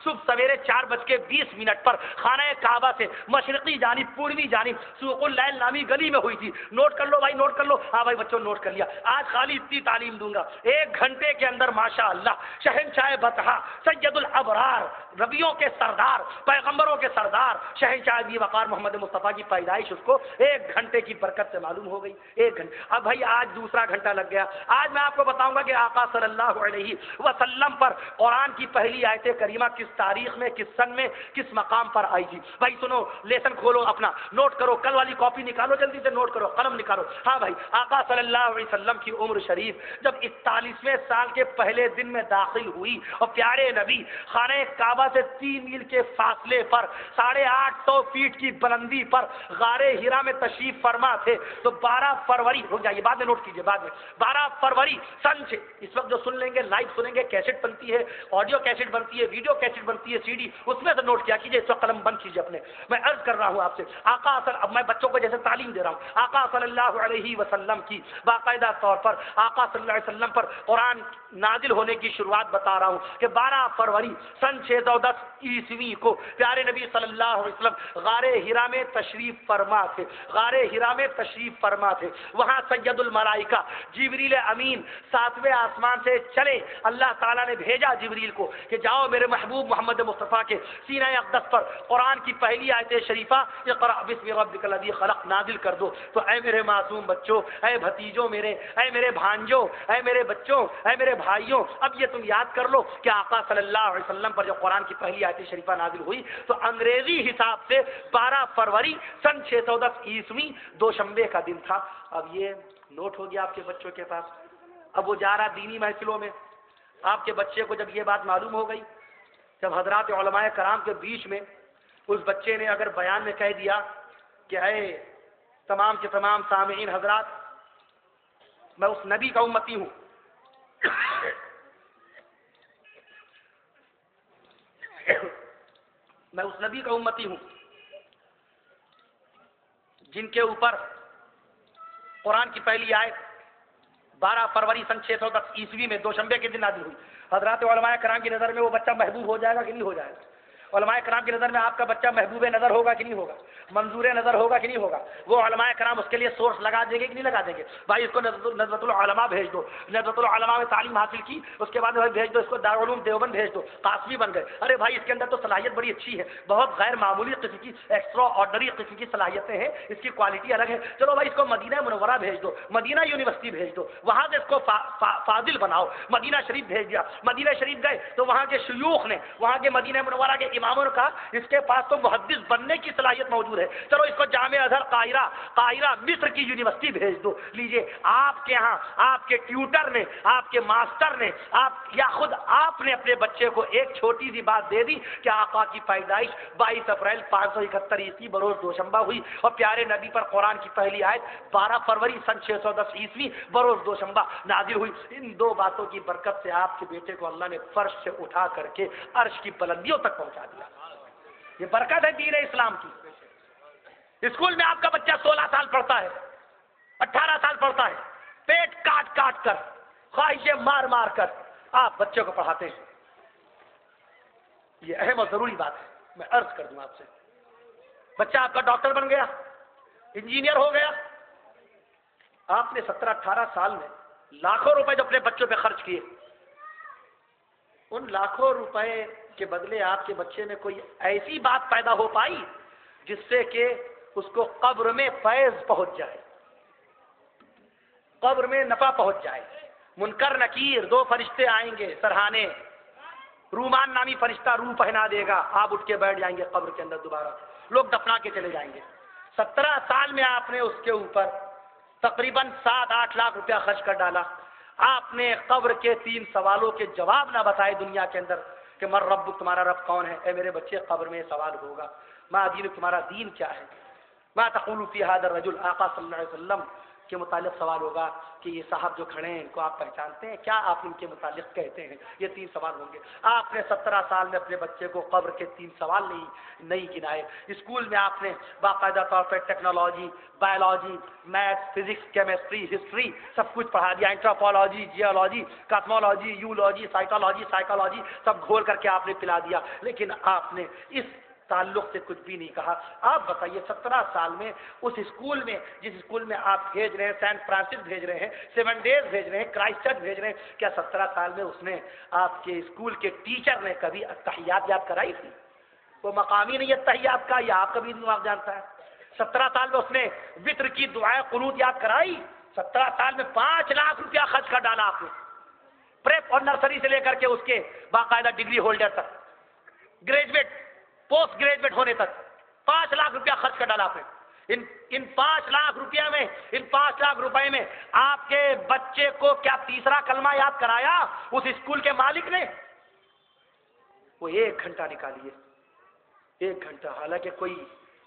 صبح سویرے 4:20 پر خانہ کعبہ سے مشرقی جانب پوروی جانب سوق اللیل نامی گلی میں ہوئی تھی. نوٹ کر لو بھائی، نوٹ کر لو. ہاں بھائی بچوں نوٹ کر لیا. آج خالی اتنی تعلیم دوں گا، 1 گھنٹے کے اندر ماشاء اللہ شہنشاہ بطحا سید الابرار، نبیوں کے سردار، پیغمبروں کے سردار، شہنشاہ ذی وقار محمد مصطفیٰ کی پیدائش اس کو 1 گھنٹے کی برکت سے معلوم ہو گئی. 1 گھنٹے. اب بھائی آج دوسرا گھنٹہ لگ گیا. آج میں آپ کو بتاؤں گا کہ آقا صلی اللہ علیہ وسلم پر قرآن کی پہلی آیت کریمہ کس تاریخ میں، کس سن میں، کس مقام پر آئی تھی. بھائی سنو، لیسن کھولو اپنا، نوٹ کرو، کل والی کاپی نکالو، جلدی سے نوٹ کرو، قلم نکالو. ہاں بھائی، آقا صلی اللہ علیہ وسلم کی عمر شریف جب 41ویں سال کے پہلے دن میں داخل ہوئی اور پیارے نبی خانہ کعبہ سے 3 میل کے فاصلے پر 850 فیٹ کی بلندی پر غار ہرا میں تشریف فرما تھے، تو 12 فروری، رک جائیے بعد میں نوٹ کیجیے، بعد میں 12 فروری سن سے، اس وقت جو سن لیں گے لائیو سنیں گے، کیسٹ بنتی ہے، آڈیو کیسٹ بنتی ہے، ویڈیو کیسٹ بنتی ہے، سی ڈی، اس میں سے نوٹ کیا کیجیے. اس وقت قلم بند کیجیے اپنے. میں عرض کر رہا ہوں آپ سے، آقا اب میں بچوں کو جیسے تعلیم دے رہا ہوں، آقا صلی اللہ علیہ وسلم کی باقاعدہ طور پر آقا صلی اللہ علیہ وسلم پر قرآن نازل ہونے کی شروعات بتا رہا ہوں کہ 12 فروری سن 610 عیسوی کو پیارے نبی صلی اللہ علیہ وسلم غار ہرا میں تشریف فرما تھے. غار ہرا میں تشریف فرما تھے. وہاں سید الملائکہ جبریل امین 7ویں آسمان سے چلے. اللہ تعالیٰ نے بھیجا جبریل کو کہ جاؤ میرے محبوب محمد مصطفیٰ کے سینہ اقدس پر قرآن کی پہلی آیت شریفہ اقرأ بسم ربک الذی خلق نازل کر دو. تو اے میرے معصوم بچوں، اے بھتیجوں میرے، اے میرے بھانجوں، اے میرے بچوں، اے میرے بھائیوں، اب یہ تم یاد کر لو کہ آقا صلی اللہ علیہ وسلم پر جو قرآن کی پہلی آیت شریفہ نازل ہوئی تو انگریزی حساب سے 12 فروری سن 610 عیسوی دوشنبے کا دن تھا. اب یہ نوٹ ہو گیا آپ کے بچوں کے پاس. اب وہ جا رہا دینی محفلوں میں. آپ کے بچے کو جب یہ بات معلوم ہو گئی، جب حضرات علماء کرام کے بیچ میں اس بچے نے اگر بیان میں کہہ دیا کہ اے تمام کے تمام سامعین حضرات، میں اس نبی کا امتی ہوں میں اس نبی کا امتی ہوں جن کے اوپر قرآن کی پہلی آیت 12 فروری سن 610 عیسوی میں دوشنبے کے دن نازل ہوئی. حضرات علماء کرام کی نظر میں وہ بچہ محبوب ہو جائے گا کہ نہیں ہو جائے گا؟ علماء کرام کی نظر میں آپ کا بچہ محبوب نظر ہوگا کہ نہیں ہوگا؟ منظور نظر ہوگا کہ نہیں ہوگا؟ وہ علماء کرام اس کے لیے سورس لگا دیں گے کہ نہیں لگا دیں گے؟ بھائی اس کو نظرۃ العلماء بھیج دو، نظرۃ العلماء میں تعلیم حاصل کی، اس کے بعد بھیج دو اس کو دارالعلوم دیوبند بھیج دو، قاسمی بن گئے. ارے بھائی اس کے اندر تو صلاحیت بڑی اچھی ہے، بہت غیر معمولی قسم کی، ایکسٹرا آرڈنری قسم کی صلاحیتیں ہیں، اس کی کوالٹی الگ ہے. چلو بھائی اس کو مدینہ منورہ بھیج دو، مدینہ یونیورسٹی بھیج دو، وہاں سے اس کو فاضل بناؤ. مدینہ شریف بھیج دیا، مدینہ شریف گئے تو وہاں کے شیوخ نے، وہاں کے مدینہ منورہ کے اماموں نے کہا اس کے پاس تو محدث بننے کی صلاحیت موجود ہے، چلو اس کو جامعہ ازہر قاہرہ مصر کی یونیورسٹی بھیج دو. لیجئے آپ کے ہاں آپ کے ٹیوٹر نے، آپ کے ماسٹر نے، آپ یا خود آپ نے اپنے بچے کو ایک چھوٹی سی بات دے دی کہ آقا کی پیدائش 22 اپریل 571 عیسوی بروز دوشنبہ ہوئی اور پیارے نبی پر قرآن کی پہلی آیت 12 فروری سن 610 عیسوی بروز دوشنبہ نازل ہوئی. ان 2 باتوں کی برکت سے آپ کے بیٹے کو اللہ نے فرش سے اٹھا کر کے عرش کی بلندیوں تک پہنچا دیا. یہ برکت ہے دین اسلام کی. اسکول میں آپ کا بچہ 16 سال پڑھتا ہے، 18 سال پڑھتا ہے، پیٹ کاٹ کاٹ کر، خواہشیں مار مار کر آپ بچے کو پڑھاتے ہیں. یہ اہم اور ضروری بات ہے. میں عرض کر دوں آپ سے، بچہ آپ کا ڈاکٹر بن گیا، انجینئر ہو گیا، آپ نے 17-18 سال میں لاکھوں روپے جو اپنے بچوں پہ خرچ کیے، ان لاکھوں روپے کے بدلے آپ کے بچے میں کوئی ایسی بات پیدا ہو پائی جس سے کہ اس کو قبر میں فیض پہنچ جائے، قبر میں نفع پہنچ جائے. منکر نکیر 2 فرشتے آئیں گے سرہانے، رومان نامی فرشتہ روح پہنا دے گا، آپ اٹھ کے بیٹھ جائیں گے قبر کے اندر، دوبارہ لوگ دفنا کے چلے جائیں گے. 17 سال میں آپ نے اس کے اوپر تقریباً 7-8 لاکھ روپیہ خرچ کر ڈالا. آپ نے قبر کے 3 سوالوں کے جواب نہ بتائے دنیا کے اندر کہ من رب، تمہارا رب کون ہے؟ اے میرے بچے قبر میں سوال ہوگا. ما دین، تمہارا دین کیا ہے؟ ما تقول فی ھذا الرجل، آقا صلی اللہ علیہ وسلم کے متعلق سوال ہوگا کہ یہ صاحب جو کھڑے ہیں ان کو آپ پہچانتے ہیں کیا، آپ ان کے متعلق کہتے ہیں؟ یہ 3 سوال ہوں گے۔ آپ نے 17 سال میں اپنے بچے کو قبر کے 3 سوال نہیں گنائے۔ اسکول میں آپ نے باقاعدہ طور پر technology, biology, math, physics, chemistry, history سب کچھ پڑھا دیا، اینتھروپولوجی، جیولوجی، کاسمولوجی، یولوجی، سائیکالوجی، سائیکالوجی سب گھول کر کے آپ نے پلا دیا، لیکن آپ نے اس تعلق سے کچھ بھی نہیں کہا۔ آپ بتائیے 17 سال میں اس اسکول میں، جس اسکول میں آپ بھیج رہے ہیں، سینٹ فرانسس بھیج رہے ہیں، 7 ڈیز بھیج رہے ہیں، کرائسٹ چرچ بھیج رہے ہیں، کیا 17 سال میں اس نے آپ کے اسکول کے ٹیچر نے کبھی اتحیات یاد کرائی تھی؟ وہ مقامی نہیں اتحیات کا، یا آپ کبھی دماغ جانتا ہے؟ 17 سال میں اس نے وطر کی دعائیں قنوت یاد کرائی؟ 17 سال میں 5 لاکھ روپیہ خرچ کر ڈالا آپ نے، پریپ اور نرسری سے لے کر کے اس کے باقاعدہ ڈگری ہولڈر تک، گریجویٹ، پوسٹ گریجویٹ ہونے تک 5 لاکھ روپیہ خرچ کر ڈالا آپ نے۔ ان 5 لاکھ روپیہ میں، ان 5 لاکھ روپے میں آپ کے بچے کو کیا تیسرا کلمہ یاد کرایا اس اسکول کے مالک نے؟ وہ 1 گھنٹہ نکالیے، 1 گھنٹہ، حالانکہ کوئی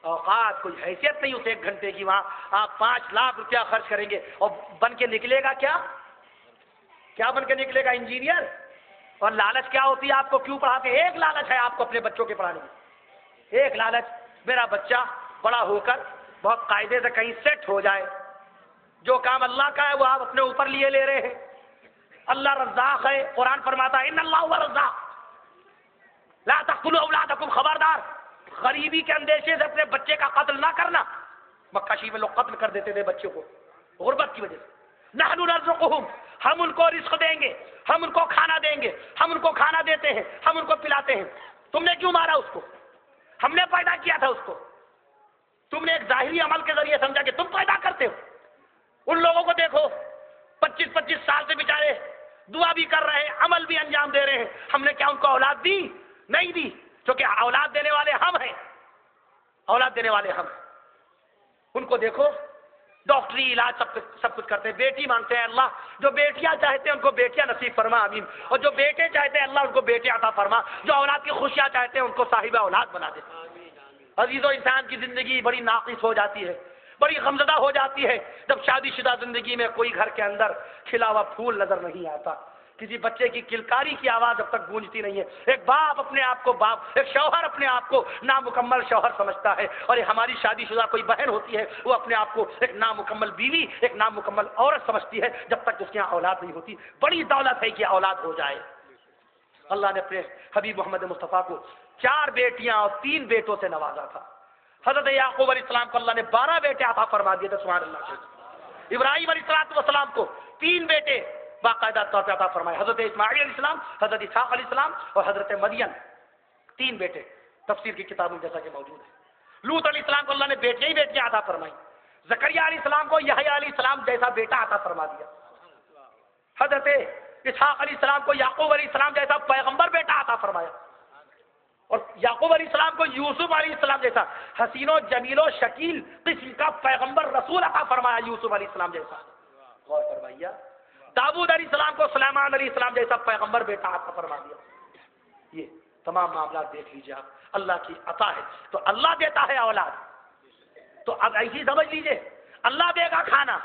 اوقات، کوئی حیثیت نہیں اس 1 گھنٹے کی، وہاں آپ 5 لاکھ روپیہ خرچ کریں گے اور بن کے نکلے گا کیا بن کے نکلے گا؟ انجینئر۔ اور لالچ کیا ہوتی ہے آپ کو کیوں پڑھاتے ہیں؟ ایک لالچ ہے آپ کو اپنے بچوں کے پڑھانے کی، ایک لالچ، میرا بچہ بڑا ہو کر بہت قاعدے سے کہیں سیٹ ہو جائے، جو کام اللہ کا ہے وہ آپ اپنے اوپر لیے لے رہے ہیں۔ اللہ رزاق ہے، قرآن فرماتا ہے ان اللہ هو الرزاق لا تقتلوا اولادکم، خبردار غریبی کے اندیشے سے اپنے بچے کا قتل نہ کرنا۔ مکہ شریف میں لوگ قتل کر دیتے تھے بچوں کو غربت کی وجہ سے۔ نحن نرزقهم، ہم ان کو رزق دیں گے، ہم ان کو کھانا دیں گے، ہم ان کو کھانا دیتے ہیں، ہم ان کو پلاتے ہیں۔ تم نے کیوں مارا اس کو؟ ہم نے پیدا کیا تھا اس کو۔ تم نے ایک ظاہری عمل کے ذریعے سمجھا کہ تم پیدا کرتے ہو۔ ان لوگوں کو دیکھو 25 سال سے بیچارے دعا بھی کر رہے ہیں، عمل بھی انجام دے رہے ہیں۔ ہم نے کیا ان کو اولاد دی؟ نہیں دی، کیونکہ اولاد دینے والے ہم ہیں، اولاد دینے والے ہم ہیں۔ ان کو دیکھو ڈاکٹری علاج سب کچھ کرتے ہیں، بیٹی مانگتے ہیں، اللہ جو بیٹیاں چاہتے ہیں ان کو بیٹیاں نصیب فرما، آمین، اور جو بیٹے چاہتے ہیں اللہ ان کو بیٹے عطا فرما، جو اولاد کی خوشیاں چاہتے ہیں ان کو صاحب اولاد بنا دے۔ عزیزو، انسان کی زندگی بڑی ناقص ہو جاتی ہے، بڑی غمزدہ ہو جاتی ہے جب شادی شدہ زندگی میں کوئی گھر کے اندر کھلا ہوا پھول نظر نہیں آتا، کسی بچے کی کلکاری کی آواز جب تک گونجتی نہیں ہے۔ ایک باپ اپنے آپ کو باپ، ایک شوہر اپنے آپ کو نامکمل شوہر سمجھتا ہے، اور ہماری شادی شدہ کوئی بہن ہوتی ہے وہ اپنے آپ کو ایک نامکمل بیوی، ایک نامکمل عورت سمجھتی ہے جب تک اس کے یہاں اولاد نہیں ہوتی۔ بڑی دولت ہے کہ اولاد ہو جائے۔ اللہ نے اپنے حبیب محمد مصطفیٰ کو 4 بیٹیاں اور 3 بیٹوں سے نوازا تھا۔ حضرت یعقوب علیہ السلام کو اللہ نے 12 بیٹے عطا فرما دیے تھے، سبحان اللہ۔ ابراہیم علیہ السلام کو 3 بیٹے باقاعدہ طور پر عطا فرمائے، حضرت اسماعیل علیہ السلام، حضرت اسحاق علیہ السلام اور حضرت مدین، 3 بیٹے تفسیر کی کتابوں جیسا کہ موجود ہے۔ لوط علیہ السلام کو اللہ نے بیٹیاں ہی بیٹیاں عطا فرمائی۔ زکریا علیہ السلام کو یحییٰ علیہ السلام جیسا بیٹا عطا فرما دیا۔ حضرت اسحاق علیہ السلام کو یعقوب علیہ السلام جیسا پیغمبر بیٹا عطا فرمایا، اور یعقوب علیہ السلام کو یوسف علیہ السلام جیسا حسین و جمیل و شکیل قسم کا پیغمبر رسول عطا فرمایا، یوسف علیہ السلام جیسا۔ غور فرمائیے، داؤد علیہ السلام کو سلیمان علیہ السلام جیسا پیغمبر بیٹا عطا فرما دیا۔ یہ تمام معاملات دیکھ لیجیے آپ، اللہ کی عطا ہے تو اللہ دیتا ہے اولاد، تو اب ایسی سمجھ لیجیے اللہ دے گا کھانا۔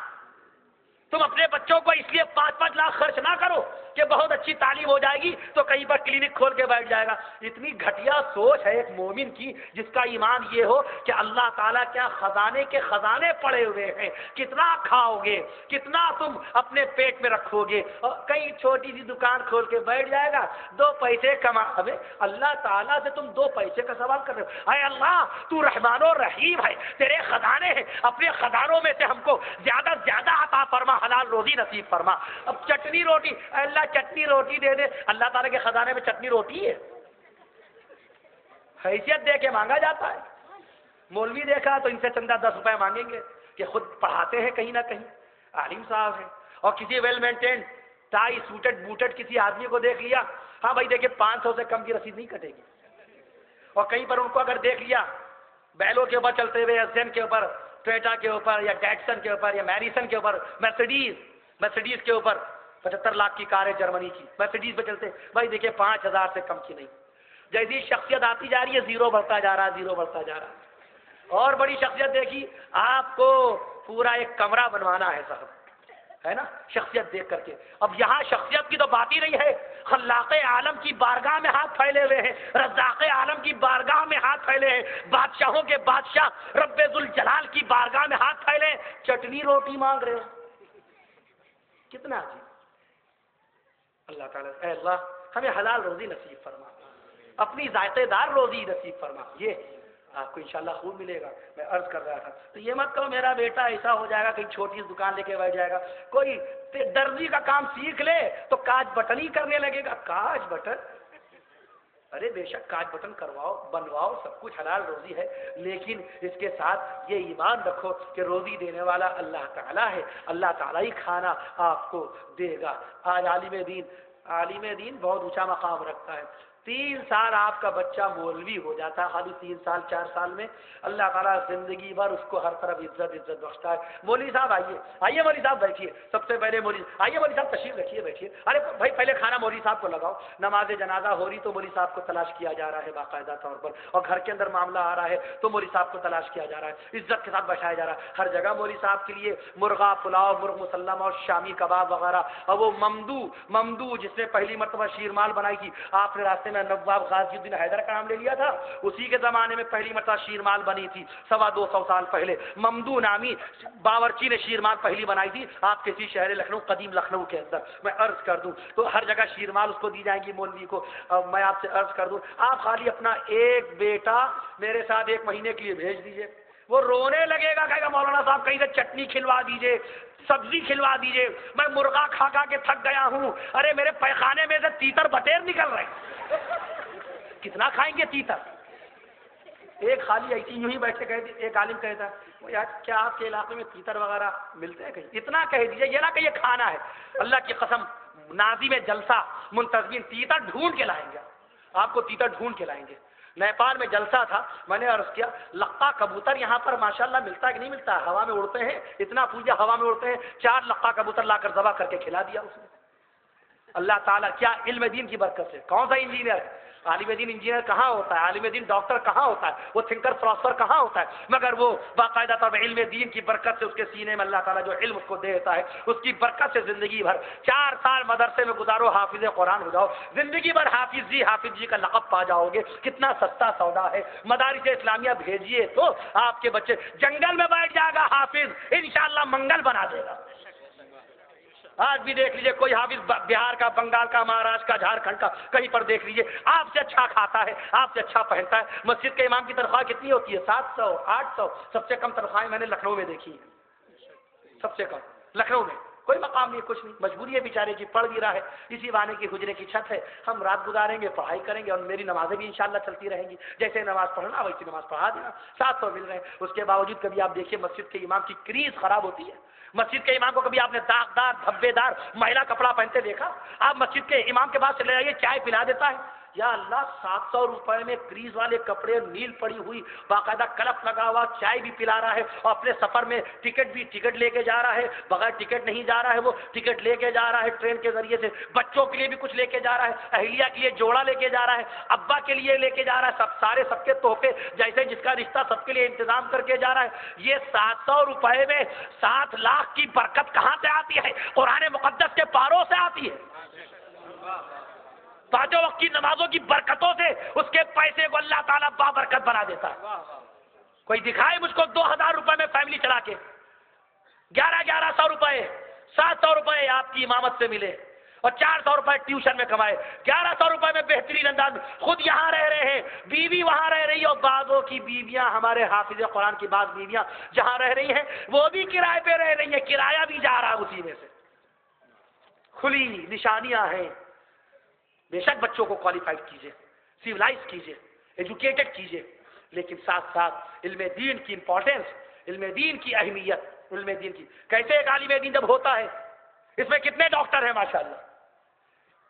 تم اپنے بچوں کو اس لیے 5-5 لاکھ خرچ نہ کرو کہ بہت اچھی تعلیم ہو جائے گی تو کہیں پر کلینک کھول کے بیٹھ جائے گا۔ اتنی گھٹیا سوچ ہے ایک مومن کی جس کا ایمان یہ ہو کہ اللہ تعالیٰ کیا خزانے کے خزانے پڑے ہوئے ہیں، کتنا کھاؤ گے، کتنا تم اپنے پیٹ میں رکھو گے، اور کہیں چھوٹی سی دکان کھول کے بیٹھ جائے گا، 2 پیسے کما۔ ابے اللہ تعالیٰ سے تم 2 پیسے کا سوال کر رہے ہو؟ اے اللہ تو رحمان و رحیم ہے، تیرے خزانے ہیں، اپنے خزانوں میں سے ہم کو زیادہ سے زیادہ عطا فرما، حلال روزی نصیب فرما۔ اب چٹنی روٹی، اللہ چٹنی روٹی دے دے، اللہ تعالیٰ کے خزانے میں چٹنی روٹی ہے؟ حیثیت دے کے مانگا جاتا ہے۔ مولوی دیکھا تو ان سے چندہ 10 روپے مانگیں گے کہ خود پڑھاتے ہیں کہیں نہ کہیں، عالم صاحب ہیں، اور کسی well maintained tie suited booted کسی آدمی کو دیکھ لیا، ہاں بھائی دیکھیں 500 سے کم کی رسید نہیں کٹے گی، اور کہیں پر ان کو اگر دیکھ لیا بیلوں کے اوپر چلتے ہوئے، ایسن کے اوپر، ٹویٹا کے اوپر، یا ڈیٹسن کے اوپر، یا میریسن کے اوپر، مرسیڈیز کے اوپر 75 لاکھ کی کار ہے جرمنی کی، مرسیڈیز پہ چلتے، بھائی دیکھیں 5000 سے کم کی نہیں۔ جیسی شخصیت آتی جا رہی ہے، زیرو بڑھتا جا رہا ہے، زیرو بڑھتا جا رہا ہے۔ اور بڑی شخصیت دیکھی آپ کو پورا ایک کمرہ بنوانا ہے صاحب، ہے نا، شخصیت دیکھ کر کے. اب یہاں شخصیت کی تو بات ہی نہیں ہے، خلاق عالم کی بارگاہ میں ہاتھ پھیلے ہوئے ہیں، رزاق عالم کی بارگاہ میں ہاتھ پھیلے ہیں، بادشاہوں کے بادشاہ رب ذوالجلال کی بارگاہ میں ہاتھ پھیلے، چٹنی روٹی مانگ رہے ہیں. کتنا عجیب. اللہ تعالیٰ اے اللہ ہمیں حلال روزی نصیب فرما، اپنی ذائقے دار روزی نصیب فرما، یہ آپ کو انشاءاللہ خوب ملے گا. میں عرض کر رہا تھا تو یہ مت کہو میرا بیٹا ایسا ہو جائے گا کہیں چھوٹی دکان لے کے بیٹھ جائے گا، کوئی درزی کا کام سیکھ لے تو کاج بٹن ہی کرنے لگے گا. کاج بٹن، ارے بے شک کاج بٹن کرواؤ بنواؤ، سب کچھ حلال روزی ہے، لیکن اس کے ساتھ یہ ایمان رکھو کہ روزی دینے والا اللہ تعالیٰ ہے، اللہ تعالیٰ ہی کھانا آپ کو دے گا. آج عالم دین بہت اونچا مقام رکھتا ہے. 3 سال آپ کا بچہ مولوی ہو جاتا ہے، خالی 3 سال 4 سال میں اللہ تعالیٰ زندگی بھر اس کو ہر طرف عزت بخشتا ہے. مولوی صاحب آئیے مولوی صاحب بیٹھیے، سب سے پہلے آئیے مولوی صاحب تشریف رکھیے بیٹھیے. ارے بھائی پہلے کھانا مولوی صاحب کو لگاؤ. نماز جنازہ ہو رہی تو مولوی صاحب کو تلاش کیا جا رہا ہے باقاعدہ طور پر، اور گھر کے اندر معاملہ آ رہا ہے تو مولوی صاحب کو تلاش کیا جا رہا ہے، عزت کے ساتھ بٹھایا جا رہا ہے. ہر جگہ مولوی صاحب کے لیے مرغا پلاؤ، مرغ مسلم اور شامی کباب وغیرہ. اور وہ ممدو جس نے پہلی مرتبہ شیرمال بنائی تھی، آپ نے راستے میں نواب غازی الدین حیدر کا نام لے لیا تھا، اسی کے زمانے میں پہلی مرتبہ شیرمال بنی تھی 250 سال پہلے. ممدو نامی باورچی نے شیرمال پہلی بنائی تھی آپ کسی شہر لکھنؤ، قدیم لکھنؤ کے اندر. میں عرض کر دوں تو ہر جگہ شیرمال اس کو دی جائیں گی مولوی کو. میں آپ سے عرض کر دوں آپ خالی اپنا ایک بیٹا میرے ساتھ 1 مہینے کے لیے بھیج دیجئے، وہ رونے لگے گا، کہے گا مولانا صاحب کہیں سے چٹنی کھلوا دیجئے، سبزی کھلوا دیجئے، میں مرغا کھا کے تھک گیا ہوں، ارے میرے پیخانے میں سے تیتر بٹیر نکل رہے ہیں. کتنا کھائیں گے تیتر. ایک خالی ایسی یوں ہی بیٹھ کے کہہ دی، ایک عالم کہتا ہے یار کیا آپ کے علاقے میں تیتر وغیرہ ملتے ہیں؟ کہیں اتنا کہہ دیجیے، یہ نہ کہ یہ کھانا ہے. اللہ کی قسم ناظم جلسہ منتظمین تیتر ڈھونڈ کے لائیں گے، آپ کو تیتر ڈھونڈ کے لائیں گے. نیپال میں جلسہ تھا، میں نے عرض کیا لقا کبوتر یہاں پر ماشاءاللہ ملتا ہے کہ نہیں ملتا ہے؟ ہوا میں اڑتے ہیں، اتنا پوجا ہوا میں اڑتے ہیں. 4 لقا کبوتر لا کر ذبح کر کے کھلا دیا اس نے. اللہ تعالیٰ کیا علم دین کی برکت سے. کون سا انجینئر ہے؟ عالم دین انجینئر کہاں ہوتا ہے؟ عالم دین ڈاکٹر کہاں ہوتا ہے؟ وہ تھنکر فلاسفر کہاں ہوتا ہے؟ مگر وہ باقاعدہ طور پر علم دین کی برکت سے اس کے سینے میں اللہ تعالیٰ جو علم اس کو دیتا ہے، اس کی برکت سے زندگی بھر 4 سال مدرسے میں گزارو، حافظ قرآن ہو جاؤ، زندگی بھر حافظ جی کا لقب پا جاؤ گے. کتنا سستا سودا ہے. مدارس اسلامیہ بھیجیے تو آپ کے بچے جنگل میں بیٹھ جائے گا حافظ، انشاءاللہ منگل بنا دے گا. آج بھی دیکھ لیجئے کوئی حافظ بہار کا، بنگال کا، مہاراشٹر کا، جھارکھنڈ کا، کہیں پر دیکھ لیجئے آپ سے اچھا کھاتا ہے، آپ سے اچھا پہنتا ہے. مسجد کے امام کی تنخواہ کتنی ہوتی ہے؟ 700 800. سب سے کم تنخواہیں میں نے لکھنؤ میں دیکھی ہیں، سب سے کم لکھنؤ میں. کوئی مقام نہیں، کچھ نہیں، مجبوری ہے بیچارے کی، پڑھ بھی رہا ہے. اسی بہانے کی حجرے کی چھت ہے، ہم رات گزاریں گے، پڑھائی کریں گے، اور میری نمازیں بھی انشاءاللہ چلتی رہیں گی. جیسے نماز پڑھنا ویسی نماز پڑھا دینا. 700 مل رہے ہیں. اس کے باوجود کبھی آپ دیکھیے مسجد کے امام کی کریز خراب ہوتی ہے. مسجد کے امام کو کبھی آپ نے داغدار دھبے دار میلا کپڑا پہنتے دیکھا؟ آپ مسجد کے امام کے پاس چلے جائیے، چائے پلا دیتا ہے. یا اللہ 700 روپے میں کریز والے کپڑے، نیل پڑی ہوئی، باقاعدہ کلف لگا ہوا، چائے بھی پلا رہا ہے، اور اپنے سفر میں ٹکٹ لے کے جا رہا ہے. بغیر ٹکٹ نہیں جا رہا ہے، وہ ٹکٹ لے کے جا رہا ہے ٹرین کے ذریعے سے. بچوں کے لیے بھی کچھ لے کے جا رہا ہے، اہلیہ کے لیے جوڑا لے کے جا رہا ہے، ابا کے لیے لے کے جا رہا ہے، سب کے تحفے جیسے جس کا رشتہ سب کے لیے انتظام کر کے جا رہا ہے. یہ 700 روپے میں 7 لاکھ کی برکت کہاں سے آتی ہے؟ قرآن مقدس کے پاروں سے آتی ہے. 5 وقت کی نمازوں کی برکتوں سے اس کے پیسے کو اللہ تعالیٰ بابرکت بنا دیتا ہے. کوئی دکھائے مجھ کو 2000 روپے میں فیملی چلا کے 1100 روپے 700 روپے آپ کی امامت سے ملے اور 400 روپے ٹیوشن میں کمائے. 1100 روپے میں بہترین انداز میں خود یہاں رہ رہے ہیں، بیوی وہاں رہ رہی ہے، اور بعضوں کی بیویاں ہمارے حافظ قرآن کی بعض بیویاں جہاں رہ رہی ہیں وہ بھی کرائے پہ رہ رہی ہیں، کرایہ بھی جا رہا ہے اسی میں سے. کھلی نشانیاں ہیں. بے شک بچوں کو کوالیفائڈ کیجئے، سیولائز کیجئے، ایجوکیٹڈ کیجئے، لیکن ساتھ ساتھ علم دین کی امپورٹنس، علم دین کی اہمیت، علم دین کی. کیسے ایک عالم دین جب ہوتا ہے، اس میں کتنے ڈاکٹر ہیں ماشاءاللہ.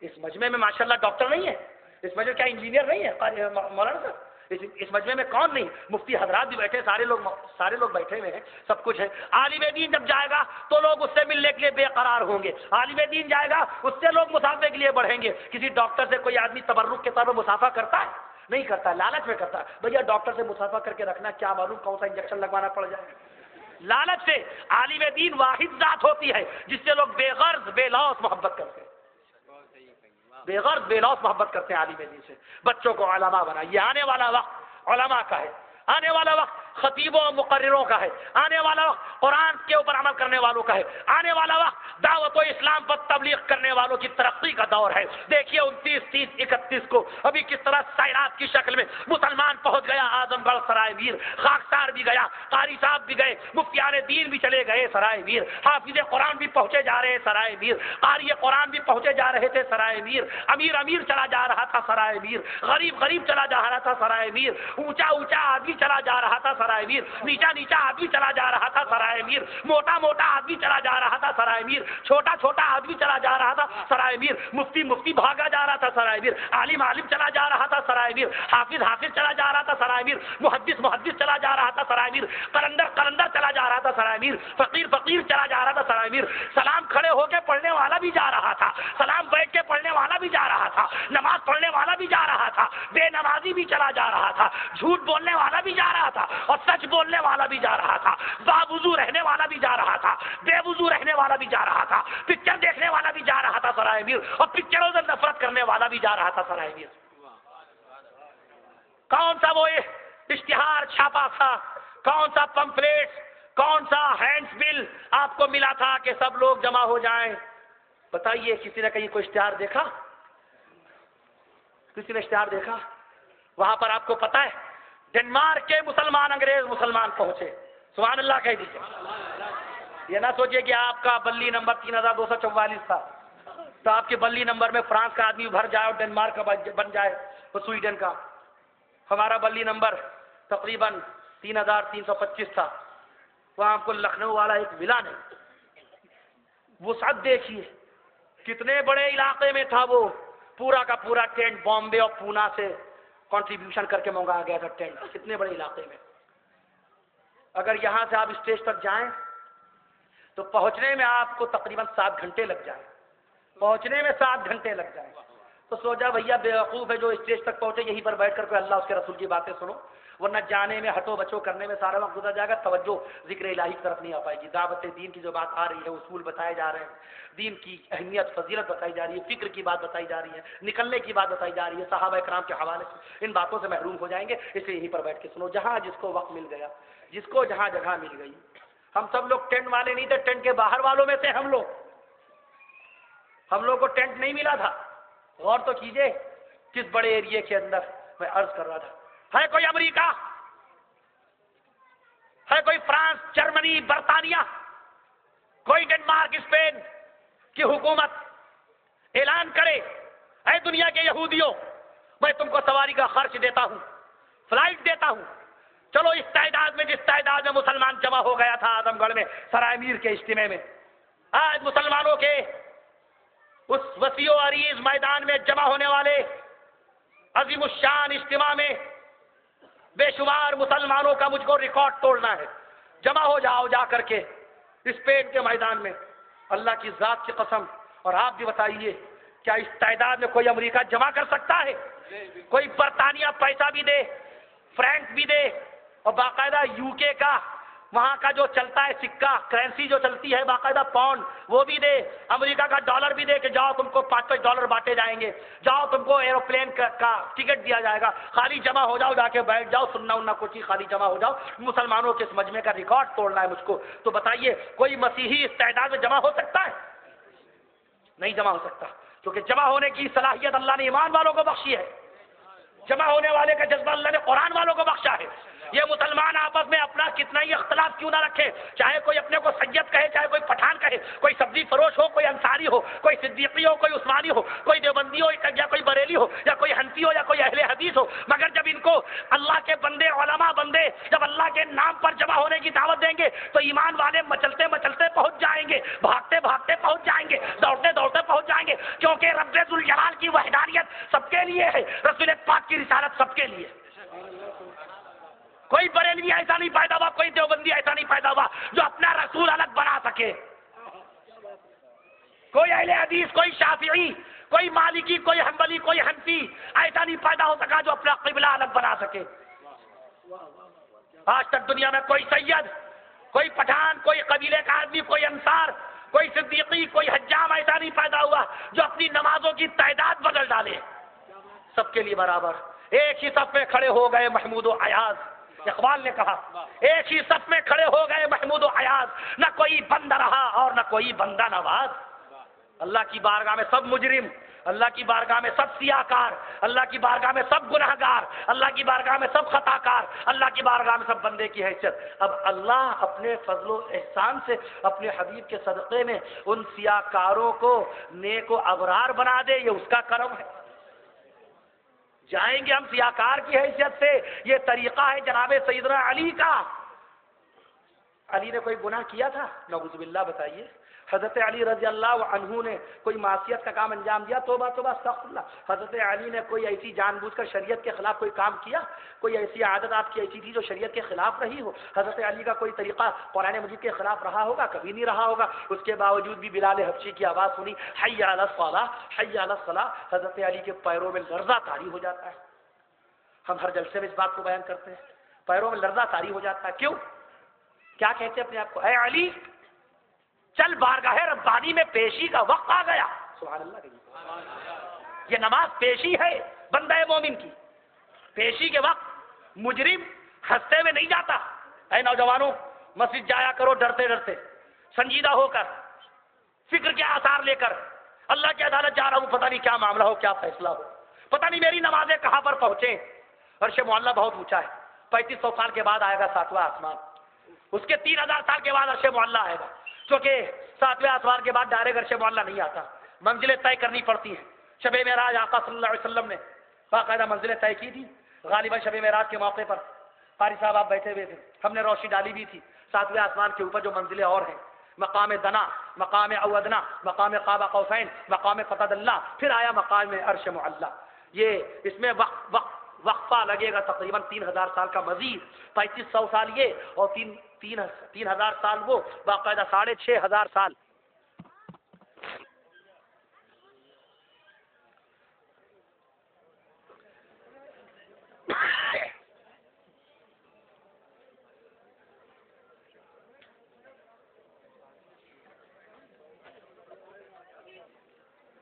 اس مجمع میں ماشاءاللہ ڈاکٹر نہیں ہے، اس مجمع کیا انجینئر نہیں ہے مولانا صاحب؟ اس مجمع میں کون نہیں؟ مفتی حضرات بھی بیٹھے، سارے لوگ بیٹھے ہوئے ہیں، سب کچھ ہے. عالم دین جب جائے گا تو لوگ اس سے ملنے کے لیے بے قرار ہوں گے. عالم دین جائے گا اس سے لوگ مسافے کے لیے بڑھیں گے. کسی ڈاکٹر سے کوئی آدمی تبرک کے طور پر مسافہ کرتا ہے؟ نہیں کرتا، لالچ میں کرتا ہے. بھیا ڈاکٹر سے مسافہ کر کے رکھنا، کیا معلوم کون سا انجیکشن لگوانا پڑ جائے. لالچ سے عالم دین واحد ذات ہوتی ہے جس سے لوگ بے غرض بے لوث محبت کرتے ہیں، بے غرض بے لوث محبت کرتے ہیں عالم دین سے۔ بچوں کو علماء بنائیے، آنے والا وقت علماء کا ہے، آنے والا وقت خطیبوں و مقرروں کا ہے، آنے والا وقت قرآن کے اوپر عمل کرنے والوں کا ہے، آنے والا وقت دعوت و اسلام پر تبلیغ کرنے والوں کی ترقی کا دور ہے۔ دیکھیے 29, 30, 31 کو ابھی کس طرح سائرات کی شکل میں مسلمان پہنچ گیا اعظم گڑھ سرائے میر، خاکسار بھی گیا، قاری صاحب بھی گئے، مفتیان دین بھی چلے گئے سرائے میر، حافظ قرآن بھی پہنچے جا رہے سرائے میر، قاری قرآن بھی پہنچے جا رہے تھے سرائے میر، امیر چلا جا رہا تھا سرائے میر، غریب چلا جا رہا تھا سرائے میر، اونچا آدمی چلا جا رہا تھا سرائے میر، نیچا آدمی چلا جا رہا تھا سرائے میر، موٹا آدمی چلا جا رہا تھا سرائے میر، چھوٹا آدمی چلا جا رہا تھا سرائے میر، مفتی بھاگا جا رہا تھا سرائے میر، عالم چلا جا رہا تھا سرائے میر، حافظ چلا جا رہا تھا سرائے میر، محدث چلا جا رہا تھا سرائے میر، قلندر چلا جا رہا تھا سرائے میر، فقیر چلا جا رہا تھا سرائے میر، سلام کھڑے ہو کے پڑھنے والا بھی جا رہا تھا، سلام بیٹھ کے پڑھنے والا بھی جا رہا تھا، نماز پڑھنے والا بھی جا رہا تھا، بے نمازی بھی چلا جا رہا تھا، جھوٹ بولنے والا بھی جا رہا تھا اور سچ بولنے والا بھی جا رہا تھا، باوضو رہنے والا بھی جا رہا تھا، بے وضو رہنے والا بھی جا رہا تھا، پکچر دیکھنے والا بھی جا رہا تھا سرائے میر اور پکچروں سے نفرت کرنے والا بھی جا رہا تھا سرائے میر۔ کون سا وہ اشتہار چھاپا تھا، کون سا پمفلیٹ، کون سا ہینڈس بل آپ کو ملا تھا کہ سب لوگ جمع ہو جائیں؟ بتائیے کسی نے کہیں کوئی اشتہار دیکھا؟ کسی نے اشتہار دیکھا؟ وہاں پر آپ کو پتا ہے ڈنمارک کے انگریز مسلمان پہنچے، سبحان اللہ کہہ دیجیے۔ یہ نہ سوچئے کہ آپ کا بلی نمبر 3244 تھا تو آپ کے بلی نمبر میں فرانس کا آدمی بھر جائے اور ڈنمارک کا بن جائے اور سویڈن کا۔ ہمارا بلی نمبر تقریباً 3325 تھا، وہاں آپ کو لکھنؤ والا ایک ملا نہیں۔ وسعت دیکھیے کتنے بڑے علاقے میں تھا، وہ پورا کا پورا ٹینٹ بامبے اور پونا سے کنٹریبیوشن کر کے منگایا گیا تھا ٹینٹ، کتنے بڑے علاقے میں۔ اگر یہاں سے آپ اسٹیج تک جائیں تو پہنچنے میں آپ کو تقریباً 7 گھنٹے لگ جائیں، پہنچنے میں 7 گھنٹے لگ جائیں۔ تو سوچا بھیا بیوقوف ہے جو اسٹیج تک پہنچے یہیں پر بیٹھ کر کوئی اللہ اس کے رسول کی باتیں سنو، ورنہ جانے میں ہٹو بچو کرنے میں سارا وقت گزر جائے گا، توجہ ذکر الہی کی طرف نہیں آ پائے گی۔ دعوت دین کی جو بات آ رہی ہے، اصول بتائے جا رہے ہیں، دین کی اہمیت فضیلت بتائی جا رہی ہے، فکر کی بات بتائی جا رہی ہے، نکلنے کی بات بتائی جا رہی ہے، صحابہ کرام کے حوالے سے ان باتوں سے محروم ہو جائیں گے، اسے یہیں پر بیٹھ کے سنو، جہاں جس کو وقت مل گیا، جس کو جہاں جگہ مل گئی۔ ہم سب لوگ ٹینٹ والے نہیں تھے، ٹینٹ کے باہر والوں میں تھے ہم لوگ کو ٹینٹ نہیں ملا تھا۔ غور تو کیجئے کس بڑے ایریے کے اندر میں عرض کر رہا تھا۔ ہے کوئی امریکہ، ہے کوئی فرانس، جرمنی، برطانیہ، کوئی ڈنمارک، اسپین کی حکومت اعلان کرے اے دنیا کے یہودیوں میں تم کو سواری کا خرچ دیتا ہوں، فلائٹ دیتا ہوں، چلو اس تعداد میں جس تعداد میں مسلمان جمع ہو گیا تھا اعظم گڑھ میں سرائے میر کے اجتماع میں، آج مسلمانوں کے اس وسیع و عریض میدان میں جمع ہونے والے عظیم الشان اجتماع میں بے شمار مسلمانوں کا مجھ کو ریکارڈ توڑنا ہے۔ جمع ہو جاؤ جا کر کے اسپین کے میدان میں، اللہ کی ذات کی قسم، اور آپ بھی بتائیے کیا اس تعداد میں کوئی امریکہ جمع کر سکتا ہے؟ کوئی برطانیہ پیسہ بھی دے، فرینک بھی دے، اور باقاعدہ یو کے کا وہاں کا جو چلتا ہے سکہ، کرنسی جو چلتی ہے باقاعدہ پاؤنڈ، وہ بھی دے، امریکہ کا ڈالر بھی دے کہ جاؤ تم کو 5-5 ڈالر بانٹے جائیں گے، جاؤ تم کو ایروپلین کا ٹکٹ دیا جائے گا، خالی جمع ہو جاؤ، جا کے بیٹھ جاؤ، سننا اننا کچھ ہی، خالی جمع ہو جاؤ، مسلمانوں کے اس مجمع کا ریکارڈ توڑنا ہے مجھ کو۔ تو بتائیے کوئی مسیحی اس تعداد میں جمع ہو سکتا ہے؟ نہیں جمع ہو سکتا، کیونکہ جمع ہونے کی صلاحیت اللہ نے ایمان والوں کو بخشی ہے، جمع ہونے والے کا جذبہ اللہ نے قرآن والوں کو بخشا ہے۔ یہ مسلمان آپس میں اپنا کتنا ہی اختلاف کیوں نہ رکھے، چاہے کوئی اپنے کو سید کہے، چاہے کوئی پٹھان کہے، کوئی سبزی فروش ہو، کوئی انصاری ہو، کوئی صدیقی ہو، کوئی عثمانی ہو، کوئی دیوبندی ہو یا کوئی بریلی ہو یا کوئی حنفی ہو یا کوئی اہل حدیث ہو، مگر جب ان کو اللہ کے بندے، علماء بندے جب اللہ کے نام پر جمع ہونے کی دعوت دیں گے تو ایمان والے مچلتے مچلتے پہنچ جائیں گے، بھاگتے بھاگتے پہنچ جائیں گے، دوڑتے دوڑتے پہنچ جائیں گے، کیونکہ رب ذوالجلال کی وحدانیت سب کے لیے ہے، رسول پاک کی رسالت سب کے لیے۔ کوئی بریلوی ایسا نہیں پیدا ہوا، کوئی دیوبندی ایسا نہیں پیدا ہوا جو اپنا رسول الگ بنا سکے، کوئی اہل حدیث، کوئی شافعی، کوئی مالکی، کوئی حنبلی، کوئی حنفی ایسا نہیں پیدا ہو سکا جو اپنا قبلہ الگ بنا سکے۔ آج تک دنیا میں کوئی سید، کوئی پٹھان، کوئی قبیلے کا آدمی، کوئی انصار، کوئی صدیقی، کوئی حجام ایسا نہیں پیدا ہوا جو اپنی نمازوں کی تعداد بدل ڈالے. سب کے لیے برابر. ایک ہی صف میں کھڑے ہو گئے محمود و ایاز. اقبال نے کہا ایک ہی صف میں کھڑے ہو گئے محمود و ایاز، نہ کوئی بندہ رہا اور نہ کوئی بندہ نواز. اللہ کی بارگاہ میں سب مجرم، اللہ کی بارگاہ میں سب سیاکار، اللہ کی بارگاہ میں سب گنہگار، اللہ کی بارگاہ میں سب خطا کار، اللہ کی بارگاہ میں سب بندے کی حیثیت. اب اللہ اپنے فضل و احسان سے اپنے حبیب کے صدقے میں ان سیاکاروں کو نیک و ابرار بنا دے، یہ اس کا کرم ہے. جائیں گے ہم سیاکار کی حیثیت سے. یہ طریقہ ہے جناب سیدنا علی کا. علی نے کوئی گناہ کیا تھا؟ نعوذ باللہ. بتائیے. حضرت علی رضی اللہ عنہ نے کوئی معصیت کا کام انجام دیا؟ توبہ توبہ استغفر اللہ. حضرت علی نے کوئی ایسی جان بوجھ کر شریعت کے خلاف کوئی کام کیا؟ کوئی ایسی عادت آپ کی ایسی تھی جو شریعت کے خلاف رہی ہو؟ حضرت علی کا کوئی طریقہ قرآن مجید کے خلاف رہا ہوگا؟ کبھی نہیں رہا ہوگا. اس کے باوجود بھی بلال حبشی کی آواز سنی، حی علی الصلاۃ، حی علی الصلاۃ، حضرت علی کے پیروں میں لرزہ طاری ہو جاتا ہے. ہم ہر جلسے میں اس بات کو بیان کرتے ہیں، پیروں میں لرزہ طاری ہو جاتا ہے. کیوں؟ کیا کہتے ہیں اپنے آپ کو؟ اے علی چل بارگاہ ربانی میں پیشی کا وقت آ گیا. سبحان اللہ. یہ نماز پیشی ہے بندہ مومن کی. پیشی کے وقت مجرم ہنستے میں نہیں جاتا. اے نوجوانوں مسجد جایا کرو ڈرتے ڈرتے، سنجیدہ ہو کر، فکر کے آثار لے کر. اللہ کی عدالت جا رہا ہوں، پتہ نہیں کیا معاملہ ہو، کیا فیصلہ ہو، پتہ نہیں میری نمازیں کہاں پر پہنچے. عرش معلّہ بہت اونچا ہے. 3500 سال کے بعد آئے گا 7واں آسمان. اس کے 3000 سال کے بعد عرش معلّہ آئے گا. کیونکہ 7ویں آسمان کے بعد ڈائریکٹ عرش معلّہ نہیں آتا، منزلیں طے کرنی پڑتی ہیں. شب معراج آقا صلی اللہ علیہ وسلم نے باقاعدہ منزلیں طے کی تھی. غالباً شب معراج کے موقع پر قاری صاحب آپ بیٹھے ہوئے تھے، ہم نے روشنی ڈالی بھی تھی. 7ویں آسمان کے اوپر جو منزلیں اور ہیں، مقام دنا، مقام اودنا، مقام قاب قوسین، مقام فتح اللہ، پھر آیا مقام عرش معلّہ. یہ اس میں وقفہ لگے گا تقریباً 3000 سال کا مزید. 3500 سال یہ اور 3000 سال وہ، باقاعدہ 6500 سال.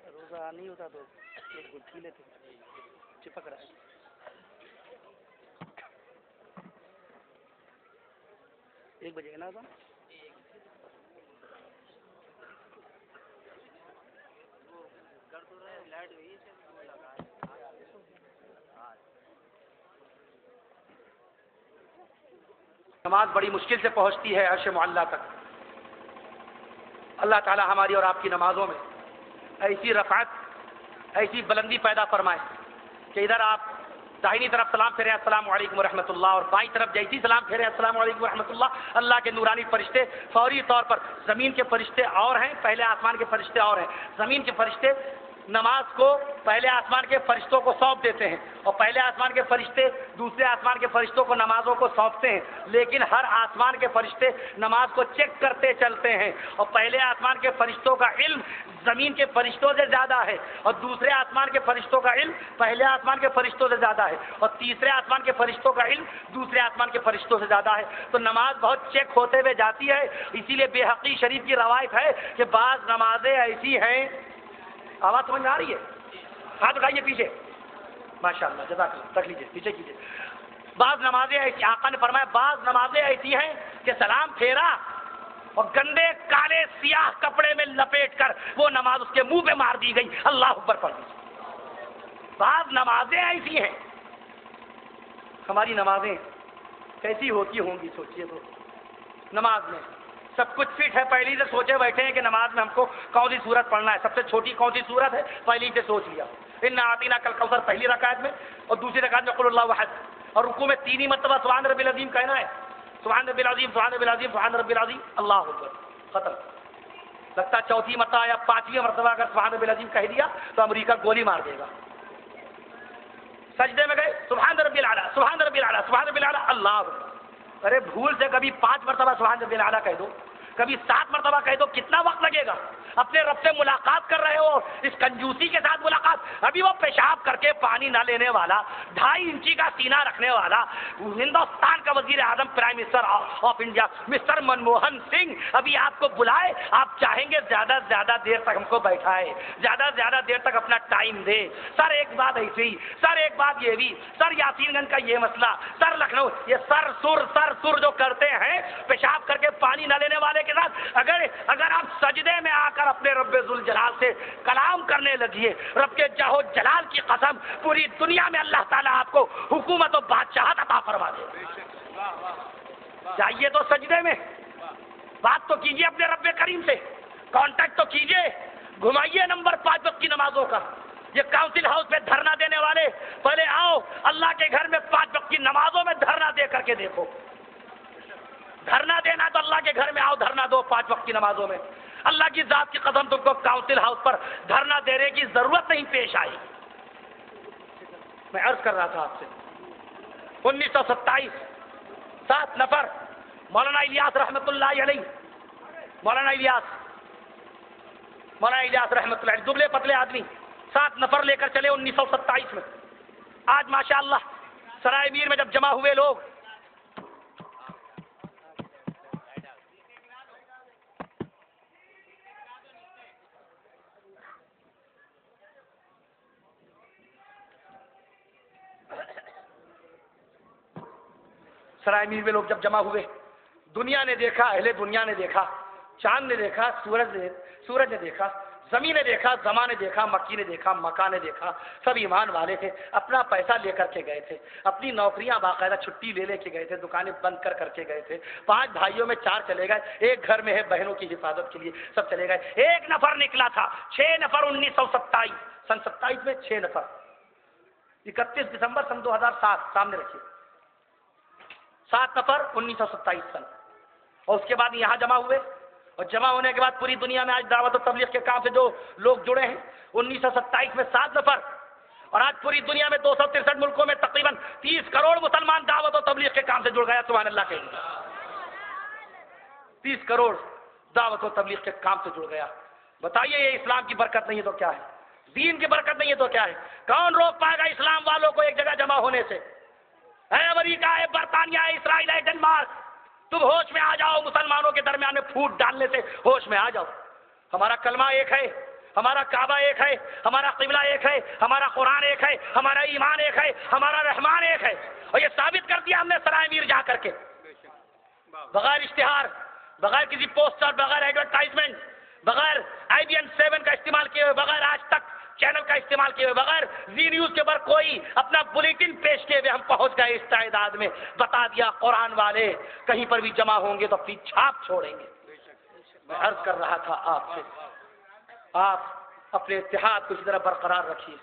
روزہ نہیں ہوتا تو ایک گل پی لیتے، چپک رہا ہے. ایک بجے نا تھا. نماز بڑی مشکل سے پہنچتی ہے عرش معلّہ تک. اللہ تعالی ہماری اور آپ کی نمازوں میں ایسی رفعت، ایسی بلندی پیدا فرمائے کہ ادھر آپ داہنی طرف سلام پھیرے السلام علیکم ورحمۃ اللہ، اور بائیں طرف جیسی سلام پھیرے السلام علیکم ورحمۃ اللہ، اللہ کے نورانی فرشتے فوری طور پر، زمین کے فرشتے اور ہیں، پہلے آسمان کے فرشتے اور ہیں. زمین کے فرشتے نماز کو پہلے آسمان کے فرشتوں کو سونپ دیتے ہیں، اور پہلے آسمان کے فرشتے دوسرے آسمان کے فرشتوں کو نمازوں کو سونپتے ہیں. لیکن ہر آسمان کے فرشتے نماز کو چیک کرتے چلتے ہیں، اور پہلے آسمان کے فرشتوں کا علم زمین کے فرشتوں سے زیادہ ہے، اور دوسرے آسمان کے فرشتوں کا علم پہلے آسمان کے فرشتوں سے زیادہ ہے، اور تیسرے آسمان کے فرشتوں کا علم دوسرے آسمان کے فرشتوں سے زیادہ ہے. تو نماز بہت چیک ہوتے ہوئے جاتی ہے. اسی لیے بیہقی شریف کی روایت ہے کہ بعض نمازیں ایسی ہیں. آواز سمجھ میں آ رہی ہے؟ ہاتھ اٹھائیے پیچھے. ماشاء اللہ، جزاک اللہ. رکھ لیجیے، پیچھے کیجیے. بعض نمازیں ایسی، آقا نے فرمایا بعض نمازیں ایسی ہیں کہ سلام پھیرا اور گندے کالے سیاہ کپڑے میں لپیٹ کر وہ نماز اس کے منہ پہ مار دی گئی. اللہ اکبر پڑھ دیجیے. بعض نمازیں ایسی ہیں. ہماری نمازیں کیسی ہوتی ہوں گی سوچیے. تو نماز میں سب کچھ فٹ ہے، پہلی سے سوچے بیٹھے ہیں کہ نماز میں ہم کو کون سی سورت پڑھنا ہے، سب سے چھوٹی کون سی سورت ہے پہلی سے سوچ لیا. انا اعطیناک الکوثر پہلی رکعت میں، اور دوسری رکعت میں قل اللہ احد، اور رکوع میں 3 ہی مرتبہ سبحان ربی العظیم کہنا ہے. سبحان ربی العظیم، سبحان ربی العظیم، سبحان ربی العظیم، اللہ اکبر، ختم. لگتا 4تھی مرتبہ یا 5ویں مرتبہ اگر سبحان ربی العظیم کہہ دیا تو امریکہ گولی مار دے گا. سجدے میں گئے سبحان ربی الاعلیٰ، سبحان ربی الاعلیٰ، سبحان ربی الاعلیٰ، اللہ اکبر. ارے بھول سے کبھی 5 مرتبہ سبحان ربی الاعلیٰ کہہ دو، کبھی 7 مرتبہ کہہ دو، کتنا وقت لگے گا؟ اپنے رب سے ملاقات کر رہے ہو، اس کنجوسی کے ساتھ ملاقات۔ ابھی وہ پیشاب کر کے پانی نہ لینے والا، 2.5 انچی کا سینہ رکھنے والا ہندوستان کا وزیر اعظم، prime minister of India mister Manmohan Singh ابھی آپ کو بلائے، آپ چاہیں گے زیادہ سے زیادہ دیر تک ہم کو بیٹھائے، زیادہ سے زیادہ دیر تک اپنا ٹائم دے۔ سر ایک بات ایسی، سر ایک بات یہ بھی، سر یاسین گنج کا یہ مسئلہ، سر لکھنؤ، یہ سر سر جو کرتے ہیں پیشاب کر کے پانی نہ لینے والے کے ساتھ، اگر آپ سجدے میں آ کر اپنے رب ذوالجلال سے کلام کرنے لگیے، رب کے جاہو جلال کی قسم، پوری دنیا میں اللہ تعالیٰ آپ کو حکومت و بادشاہت عطا فرما دے۔ جائیے تو سجدے میں بات تو کیجیے اپنے رب کریم سے، کانٹیکٹ تو کیجیے، گھمائیے نمبر 5 وقت کی نمازوں کا۔ یہ کاؤنسل ہاؤس پہ دھرنا دینے والے، پہلے آؤ اللہ کے گھر میں 5 وقت کی نمازوں میں دھرنا دے کر کے دیکھو۔ دھرنا دینا تو اللہ کے گھر میں آؤ، دھرنا دو 5 وقت کی نمازوں میں۔ اللہ کی ذات کی قسم تم کو کاؤنسل ہاؤس پر دھرنا دینے کی ضرورت نہیں پیش آئی۔ میں عرض کر رہا تھا آپ سے 1927 7 نفر، مولانا الیاس رحمۃ اللہ علیہ، مولانا الیاس رحمۃ اللہ علیہ، دبلے پتلے آدمی، 7 نفر لے کر چلے 1927 میں۔ آج ماشاءاللہ سرائے میر میں جب جمع ہوئے لوگ، سرائے میر میں لوگ جب جمع ہوئے، دنیا نے دیکھا، اہل دنیا نے دیکھا، چاند نے دیکھا، سورج نے دیکھا، زمین نے دیکھا، زمان نے دیکھا، مکی نے دیکھا، مکہ نے دیکھا، سب ایمان والے تھے، اپنا پیسہ لے کر کے گئے تھے، اپنی نوکریاں باقاعدہ چھٹی لے کے گئے تھے، دکانیں بند کر کے گئے تھے، 5 بھائیوں میں 4 چلے گئے، ایک گھر میں ہے بہنوں کی حفاظت کے لیے، سب چلے گئے، ایک نفر نکلا تھا، 6 نفر 1927 سن 27 میں 6 نفر، 31 دسمبر سن 2007 سامنے رکھیے، 7 نفر 1927 سن، اور اس کے بعد یہاں جمع ہوئے، اور جمع ہونے کے بعد پوری دنیا میں آج دعوت و تبلیغ کے کام سے جو لوگ جڑے ہیں، 1927 میں 7 نفر، اور آج پوری دنیا میں 263 ملکوں میں تقریباً 30 کروڑ مسلمان دعوت و تبلیغ کے کام سے جڑ گیا، سبحان اللہ کہیں 30 کروڑ دعوت و تبلیغ کے کام سے جڑ گیا۔ بتائیے یہ اسلام کی برکت نہیں ہے تو کیا ہے؟ دین کی برکت نہیں ہے تو کیا ہے؟ کون روک پائے گا اسلام والوں کو ایک جگہ جمع ہونے سے؟ اے امریکہ، اے برطانیہ، اے اسرائیل، اے ڈنمارک، تم ہوش میں آ جاؤ، مسلمانوں کے درمیان میں پھوٹ ڈالنے سے ہوش میں آ جاؤ۔ ہمارا کلمہ ایک ہے، ہمارا کعبہ ایک ہے، ہمارا قبلہ ایک ہے، ہمارا قرآن ایک ہے، ہمارا ایمان ایک ہے، ہمارا رحمان ایک ہے، اور یہ ثابت کر دیا ہم نے سرائے میر جا کر کے، بغیر اشتہار، بغیر کسی پوسٹر، بغیر ایڈورٹائزمنٹ، بغیر IBN 7 کا استعمال کیے ہوئے، بغیر آج تک چینل کا استعمال کیے ہوئے، بغیر زی نیوز کے پر کوئی اپنا بلیٹن پیش کیے ہوئے ہم پہنچ گئے اس تعداد میں، بتا دیا قرآن والے کہیں پر بھی جمع ہوں گے تو اپنی چھاپ چھوڑیں گے۔ میں عرض کر رہا تھا آپ سے، آپ اپنے اتحاد کو اسی طرح برقرار رکھیے،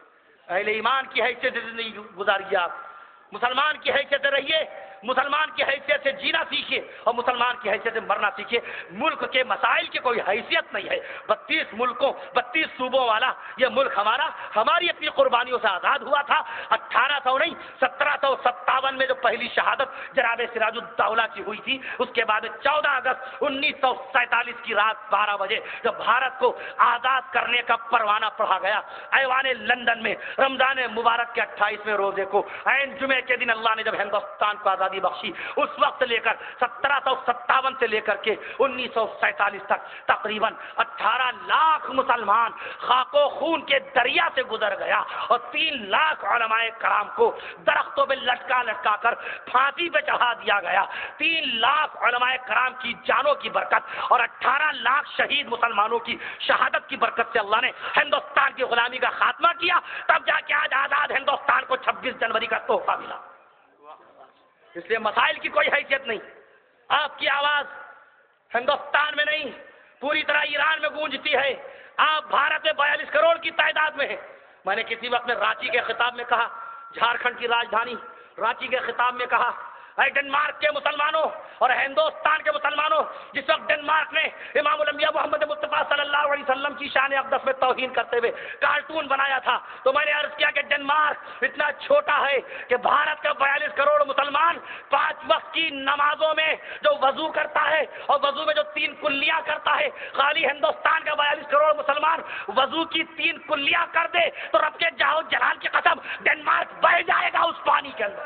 اہل ایمان کی حیثیت سے زندگی گزاریے، آپ مسلمان کی حیثیت سے رہیے، مسلمان کی حیثیت سے جینا سیکھیے اور مسلمان کی حیثیت سے مرنا سیکھیے۔ ملک کے مسائل کی کوئی حیثیت نہیں ہے، 32 ملکوں 32 صوبوں والا یہ ملک ہمارا، ہماری اپنی قربانیوں سے آزاد ہوا تھا۔ 1800 نہیں 1757 میں جو پہلی شہادت جناب سراج الدولہ کی ہوئی تھی، اس کے بعد 14 اگست 1947 کی رات 12 بجے جب بھارت کو آزاد کرنے کا پروانہ پڑھا گیا ایوان لندن میں، رمضان مبارک کے 28ویں روزے کو، عین جمعے کے دن اللہ نے جب ہندوستان کو آزادی بخشی، اس وقت لے کر 1757 سے لے کر کے 1947 تک تقریباً 18 لاکھ مسلمان خاک و خون کے دریا سے گزر گیا، اور 3 لاکھ علماء کرام کو درختوں پہ لٹکا کر پھانسی پہ چڑھا دیا گیا۔ 3 لاکھ علماء کرام کی جانوں کی برکت اور 18 لاکھ شہید مسلمانوں کی شہادت کی برکت سے اللہ نے ہندوستان کی غلامی کا خاتمہ کیا، تب جا کے آج آزاد ہندوستان کو 26 جنوری کا تحفہ ملا۔ اس لیے مسائل کی کوئی حیثیت نہیں، آپ کی آواز ہندوستان میں نہیں پوری طرح ایران میں گونجتی ہے، آپ بھارت میں 42 کروڑ کی تعداد میں ہیں۔ میں نے کسی وقت میں رانچی کے خطاب میں کہا، جھارکھنڈ کی راجدھانی رانچی کے خطاب میں کہا، اے ڈنمارک کے مسلمانوں اور ہندوستان کے مسلمانوں، جس وقت ڈنمارک نے امام الانبیاء محمد مصطفیٰ صلی اللہ علیہ وسلم کی شان اقدس میں توہین کرتے ہوئے کارٹون بنایا تھا، تو میں نے عرض کیا کہ ڈنمارک اتنا چھوٹا ہے کہ بھارت کا 42 کروڑ مسلمان 5 وقت کی نمازوں میں جو وضو کرتا ہے اور وضو میں جو 3 کلیاں کرتا ہے، خالی ہندوستان کا 42 کروڑ مسلمان وضو کی 3 کلیاں کر دے تو رب کے جاؤ جلال کی قسم ڈنمارک بہ جائے گا اس پانی کے اندر،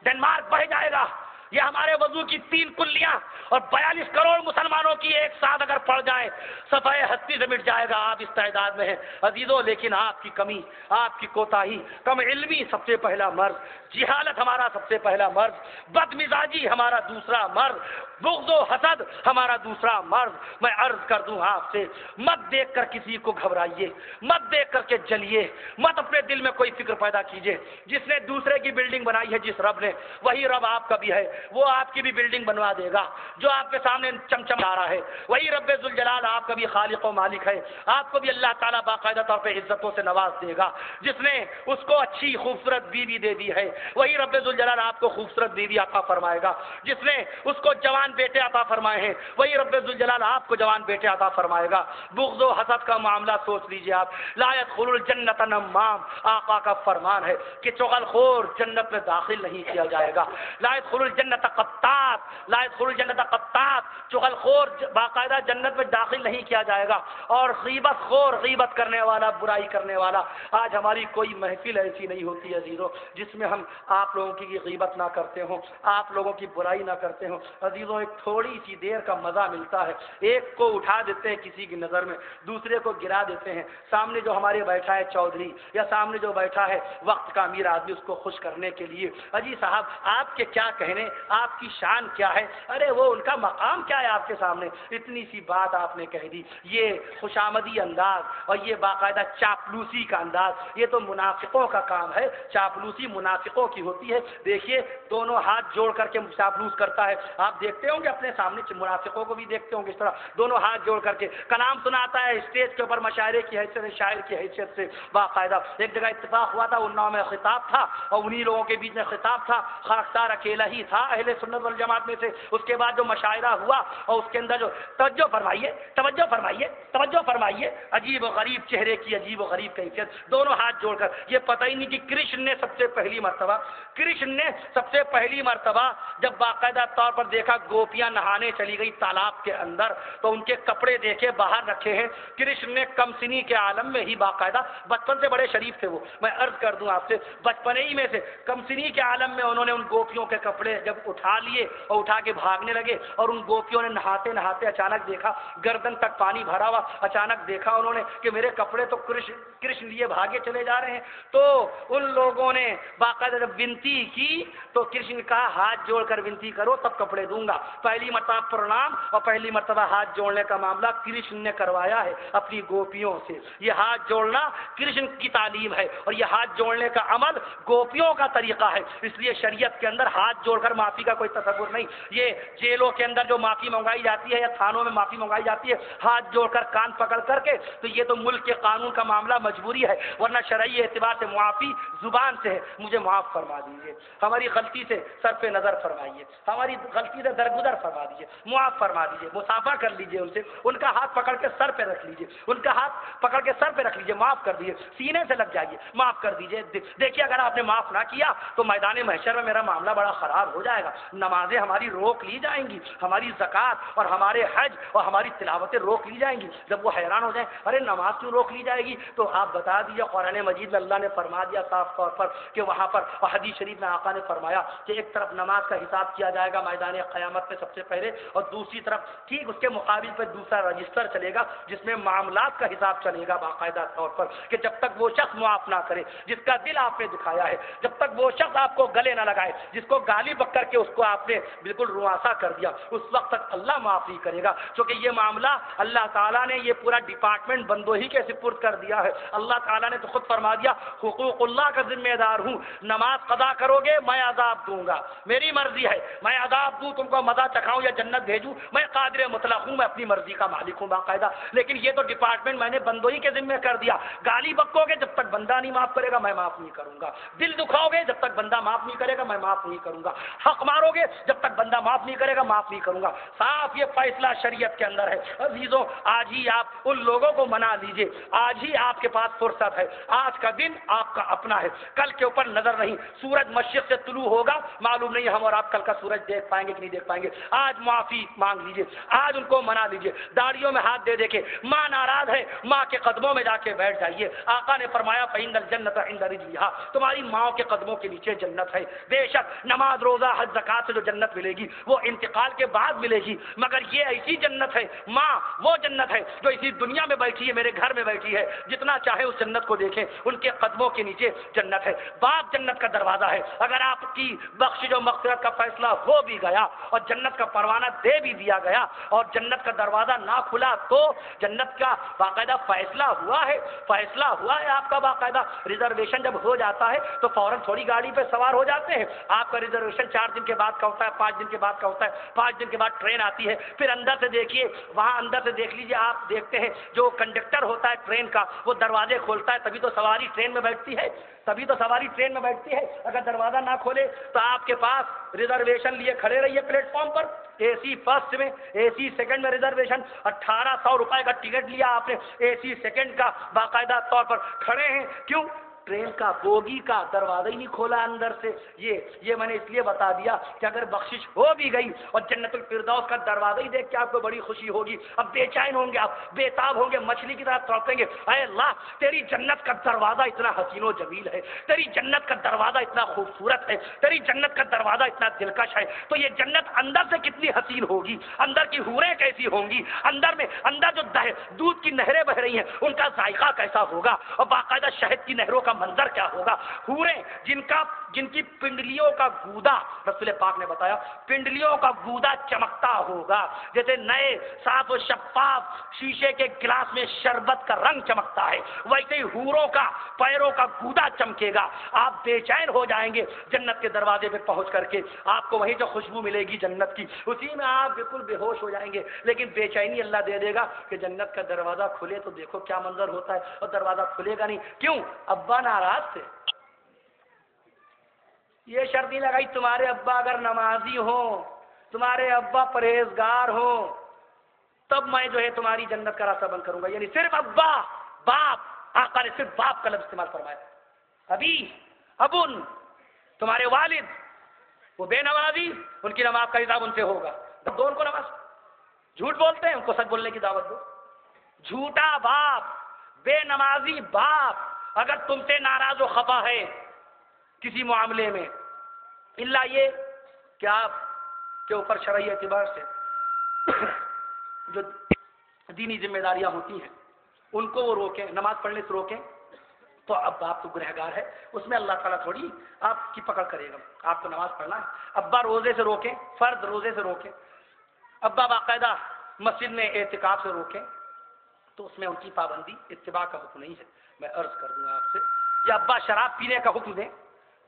ڈنمارک بہ جائے گا۔ یہ ہمارے وضو کی 3 کلیاں اور 42 کروڑ مسلمانوں کی ایک ساتھ اگر پڑ جائے صفحہ ہستی سے مٹ جائے گا۔ آپ استعداد میں ہیں عزیزوں، لیکن آپ کی کمی، آپ کی کوتاہی، کم علمی سب سے پہلا مرض، جہالت ہمارا سب سے پہلا مرض، بد مزاجی ہمارا دوسرا مرض، بغض و حسد ہمارا دوسرا مرض۔ میں عرض کر دوں آپ سے، مت دیکھ کر کسی کو گھبرائیے، مت دیکھ کر کے جلیے، مت اپنے دل میں کوئی فکر پیدا کیجیے۔ جس نے دوسرے کی بلڈنگ بنائی ہے جس رب نے، وہی رب آپ کا بھی ہے، وہ آپ کی بھی بلڈنگ بنوا دے گا۔ جو آپ کے سامنے چمچم آ رہا ہے وہی رب ذوالجلال آپ کا بھی خالق و مالک ہے، آپ کو بھی اللہ تعالیٰ باقاعدہ طور پہ عزتوں سے نواز دے گا۔ جس نے اس کو اچھی خوبصورت بیوی دے دی ہے وہی رب ذوالجلال آپ کو خوبصورت بیوی عطا فرمائے گا۔ جس نے اس کو جوان بیٹے عطا فرمائے ہیں وہی رب ذوالجلال آپ کو جوان بیٹے عطا فرمائے گا۔ بغض و حسد کا معاملہ سوچ لیجیے آپ، لا يدخل الجنت نمام، آقا کا فرمان ہے کہ چغل خور جنت میں داخل نہیں کیا جائے گا۔ لا يدخل الجنت قطات، لا يدخل الجنت قطات، چغل خور باقاعدہ جنت میں داخل نہیں کیا جائے گا۔ اور غیبت خور، غیبت کرنے والا، برائی کرنے والا، آج ہماری کوئی محفل ایسی نہیں ہوتی عزیزوں جس میں ہم آپ لوگوں کی غیبت نہ کرتے ہوں، آپ لوگوں کی برائی نہ کرتے ہوں۔ عزیزوں، ایک تھوڑی سی دیر کا مزہ ملتا ہے، ایک کو اٹھا دیتے ہیں کسی کی نظر میں، دوسرے کو گرا دیتے ہیں۔ سامنے جو ہمارے بیٹھا ہے چودھری یا سامنے جو بیٹھا ہے وقت کا امیر آدمی، اس کو خوش کرنے کے لیے اجی صاحب آپ کے کیا کہنے، آپ کی شان کیا ہے، ارے وہ ان کا مقام کیا ہے آپ کے سامنے، اتنی سی بات آپ نے کہہ دی۔ یہ خوشامدی انداز اور یہ باقاعدہ چاپلوسی کا انداز، یہ تو منافقوں کا کام ہے، چاپلوسی منافقوں کی ہوتی ہے۔ دیکھیے دونوں ہاتھ جوڑ کر کے چاپلوس کرتا ہے، آپ دیکھتے ہوں گے اپنے سامنے منافقوں کو بھی دیکھتے ہوں گے اس طرح دونوں ہاتھ جوڑ کر کے کلام سناتا ہے اسٹیج کے اوپر مشاعرے کی حیثیت سے، شاعر کی حیثیت سے باقاعدہ۔ ایک جگہ اتفاق ہوا تھا، اناؤ میں خطاب تھا اور انہی لوگوں کے بیچ میں خطاب تھا، خاکسار اکیلا ہی تھا اہل سنت والجماعت میں سے۔ اس کے بعد جو مشاعرہ ہوا اور اس کے اندر جو توجہ فرمائیے، توجہ فرمائیے، توجہ فرمائیے، عجیب و غریب چہرے کی عجیب و غریب کیفیت، دونوں ہاتھ جوڑ کر، یہ پتہ ہی نہیں کہ کرشن نے سب سے پہلی مرتبہ جب باقاعدہ طور پر دیکھا گوپیاں نہانے چلی گئی تالاب کے اندر تو ان کے کپڑے دیکھے باہر رکھے ہیں، کرشن نے کم سنی کے عالم میں ہی باقاعدہ، بچپن سے بڑے شریف تھے وہ، میں عرض کر دوں آپ سے، بچپن ہی میں سے کم سنی کے عالم میں انہوں نے ان گوپیوں کے کپڑے جب اٹھا لیے اور اٹھا کے بھاگنے لگے، اور ان گوپیوں نے نہاتے نہاتے اچانک دیکھا گردن تک پانی بھرا ہوا، اچانک دیکھا انہوں نے کہ میرے کپڑے تو کرشن لیے بھاگے چلے جا رہے ہیں، تو ان لوگوں نے باقاعدہ جب ونتی کی تو کرشن کہا ہاتھ جوڑ کر ونتی کرو تب کپڑے دوں گا۔ پہلی مرتبہ پرنام اور پہلی مرتبہ ہاتھ جوڑنے کا معاملہ کرشن نے کروایا ہے اپنی گوپیوں سے۔ یہ ہاتھ جوڑنا کرشن کی تعلیم ہے اور یہ ہاتھ جوڑنے کا عمل گوپیوں کا طریقہ ہے، اس لیے شریعت کے اندر ہاتھ جوڑ کر معافی کا کوئی تصور نہیں۔ یہ جیلوں کے اندر جو معافی منگائی جاتی ہے یا تھانوں میں معافی منگائی جاتی ہے ہاتھ جوڑ کر کان پکڑ کر کے، تو یہ تو ملک کے قانون کا معاملہ مجبوری ہے، ورنہ شرعی اعتبار سے معافی زبان سے ہے، مجھے معاف فرما دیجیے، ہماری غلطی سے صرف نظر فرمائیے، ہماری غلطی سے درگزر فرما دیجیے، معاف فرما دیجیے، مصافحہ کر لیجیے ان سے، ان کا ہاتھ پکڑ کے سر پہ رکھ لیجیے، ان کا ہاتھ پکڑ کے سر پہ رکھ لیجیے، معاف کر دیجیے، سینے سے لگ جائیے، معاف کر دیجیے۔ دیکھیے اگر آپ نے معاف نہ کیا تو میدان محشر میں میرا معاملہ بڑا خراب ہو جائے گا، نمازیں ہماری روک لی جائیں گی، ہماری زکوٰۃ اور ہمارے حج اور ہماری تلاوتیں روک لی جائیں گی۔ جب وہ حیران ہو جائیں ارے نماز کیوں روک لی جائے گی، تو آپ بتا دیجیے قرآن مجید میں اللہ نے فرما دیا صاف طور پر کہ وہاں پر، اور حدیث شریف میں آقا نے فرمایا کہ ایک طرف نماز کا حساب کیا جائے گا میدان قیامت میں سب سے پہلے، اور دوسری طرف ٹھیک اس کے مقابل پہ دوسرا رجسٹر چلے گا جس میں معاملات کا حساب چلے گا باقاعدہ طور پر، کہ جب تک وہ شخص معاف نہ کرے جس کا دل آپ نے دکھایا ہے، جب تک وہ شخص آپ کو گلے نہ لگائے جس کو گالی بک کر کے اس کو آپ نے بالکل رؤاسا کر دیا، اس وقت تک اللہ معاف نہیں کرے گا، کیونکہ یہ معاملہ اللہ تعالیٰ نے یہ پورا ڈپارٹمنٹ بندوں ہی کے سپرد کر دیا ہے۔ اللہ تعالیٰ نے تو خود فرما دیا حقوق اللہ کا ذمہ دار ہوں، نماز نماز قضا کرو گے میں عذاب دوں گا، میری مرضی ہے، میں عذاب دوں تم کو مزہ چکھاؤں یا جنت بھیجوں، میں قادر مطلق ہوں، میں اپنی مرضی کا مالک ہوں باقاعدہ۔ لیکن یہ تو ڈپارٹمنٹ میں نے بندوئی کے ذمہ کر دیا، گالی بکو گے جب تک بندہ نہیں معاف کرے گا میں معاف نہیں کروں گا، دل دکھاؤ گے جب تک بندہ معاف نہیں کرے گا میں معاف نہیں کروں گا، حق مارو گے جب تک بندہ معاف نہیں کرے گا معاف نہیں کروں گا۔ صاف یہ فیصلہ شریعت کے اندر ہے۔ عزیزوں آج ہی آپ ان لوگوں کو منا لیجئے، آج ہی آپ کے پاس فرصت ہے، آج کا دن آپ کا اپنا ہے، کل کے اوپر نظر نہیں، سورج مشرق سے طلوع ہوگا، معلوم نہیں ہم اور آپ کل کا سورج دیکھ پائیں گے کہ نہیں دیکھ پائیں گے۔ آج معافی مانگ لیجئے، آج ان کو منا لیجئے، داڑیوں میں ہاتھ دے دے کے ماں ناراض ہے ماں کے قدموں میں جا کے بیٹھ جائیے۔ آقا نے فرمایا فإن الجنة عند رجلها، تمہاری ماں کے قدموں کے نیچے جنت ہے۔ بے شک نماز روزہ حج زکات سے جو جنت ملے گی وہ انتقال کے بعد ملے گی، مگر یہ ایسی جنت ہے، ماں وہ جنت ہے جو اسی دنیا میں بیٹھی ہے، میرے گھر میں بیٹھی ہے، جتنا چاہے اس جنت کو دیکھیں، ان کے قدموں کے نیچے جنت ہے۔ باپ جنت کا دروازہ ہے، اگر آپ کی بخشش و مغفرت کا فیصلہ ہو بھی گیا اور جنت کا پروانہ دے بھی دیا گیا اور جنت کا دروازہ نہ کھلا تو جنت کا باقاعدہ فیصلہ ہوا ہے، فیصلہ ہوا ہے آپ کا باقاعدہ۔ ریزرویشن جب ہو جاتا ہے تو فوراً تھوڑی گاڑی پہ سوار ہو جاتے ہیں، آپ کا ریزرویشن 4 دن کے بعد کا ہوتا ہے، 5 دن کے بعد کا ہوتا ہے، 5 دن کے بعد ٹرین آتی ہے، پھر اندر سے دیکھیے، وہاں اندر سے دیکھ لیجیے، آپ دیکھتے ہیں جو کنڈکٹر ہوتا ہے ٹرین کا وہ دروازے کھولتا ہے، تبھی تو سواری ٹرین میں بیٹھتی ہے، تبھی تو سواری ٹرین میں بیٹھتی ہے۔ اگر دروازہ نہ کھولے تو آپ کے پاس ریزرویشن لیے کھڑے رہیے پلیٹ فارم پر، اے سی فرسٹ میں، اے سی سیکنڈ میں ریزرویشن، 1800 روپے کا ٹکٹ لیا آپ نے، اے سی سیکنڈ کا باقاعدہ طور پر کھڑے ہیں، کیوں؟ ٹرین کا بوگی کا دروازہ ہی نہیں کھولا اندر سے۔ یہ میں نے اس لیے بتا دیا کہ اگر بخشش ہو بھی گئی اور جنت الفردوس کا دروازہ ہی دیکھ کے آپ کو بڑی خوشی ہوگی، اب بے چین ہوں گے، آپ بے تاب ہوں گے، مچھلی کی طرح تڑپیں گے، اے اللہ تیری جنت کا دروازہ اتنا حسین و جمیل ہے، تیری جنت کا دروازہ اتنا خوبصورت ہے، تیری جنت کا دروازہ اتنا دلکش ہے، تو یہ جنت اندر سے کتنی حسین ہوگی، اندر کی حوریں کیسی ہوں گی، اندر جو دودھ کی نہریں بہ رہی ہیں ان کا ذائقہ کیسا ہوگا، اور باقاعدہ شہد کی نہروں کا منظر کیا ہوگا، حوریں جن کی پنڈلیوں کا گودا، رسول پاک نے بتایا پنڈلیوں کا گودا چمکتا ہوگا جیسے نئے صاف و شفاف شیشے کے گلاس میں شربت کا رنگ چمکتا ہے، ویسے ہی حوروں کا پیروں کا گودا چمکے گا، آپ بے چین ہو جائیں گے جنت کے دروازے پہ پہنچ کر کے، آپ کو وہیں جو خوشبو ملے گی جنت کی اسی میں آپ بالکل بے ہوش ہو جائیں گے، لیکن بے چینی اللہ دے دے گا کہ جنت کا دروازہ کھلے تو دیکھو کیا منظر ہوتا ہے، اور دروازہ کھلے گا نہیں، کیوں؟ ابا ناراض تھے، یہ شرط نہیں لگائی تمہارے ابا اگر نمازی ہوں، تمہارے ابا پرہیزگار ہوں تب میں جو ہے تمہاری جنت کا راستہ بند کروں گا، یعنی صرف ابا باپ، آقا نے صرف باپ کا لفظ استعمال فرمایا، ابھی ابن تمہارے والد وہ بے نمازی، ان کی نماز کا حساب ان سے ہوگا، دو ان کو نماز، جھوٹ بولتے ہیں ان کو سچ بولنے کی دعوت دو، جھوٹا باپ بے نمازی باپ اگر تم سے ناراض و خفا ہے کسی معاملے میں، الا یہ کہ آپ کے اوپر شرعی اعتبار سے جو دینی ذمہ داریاں ہوتی ہیں ان کو وہ روکیں، نماز پڑھنے سے روکیں، تو اب آپ تو گنہگار ہے، اس میں اللہ تعالیٰ تھوڑی آپ کی پکڑ کرے گا، آپ کو نماز پڑھنا ہے، ابا روزے سے روکیں، فرض روزے سے روکیں، ابا باقاعدہ مسجد میں اعتکاف سے روکیں، تو اس میں ان کی پابندی اتباع کا حکم نہیں ہے۔ میں عرض کر دوں آپ سے، یا ابا شراب پینے کا حکم دیں،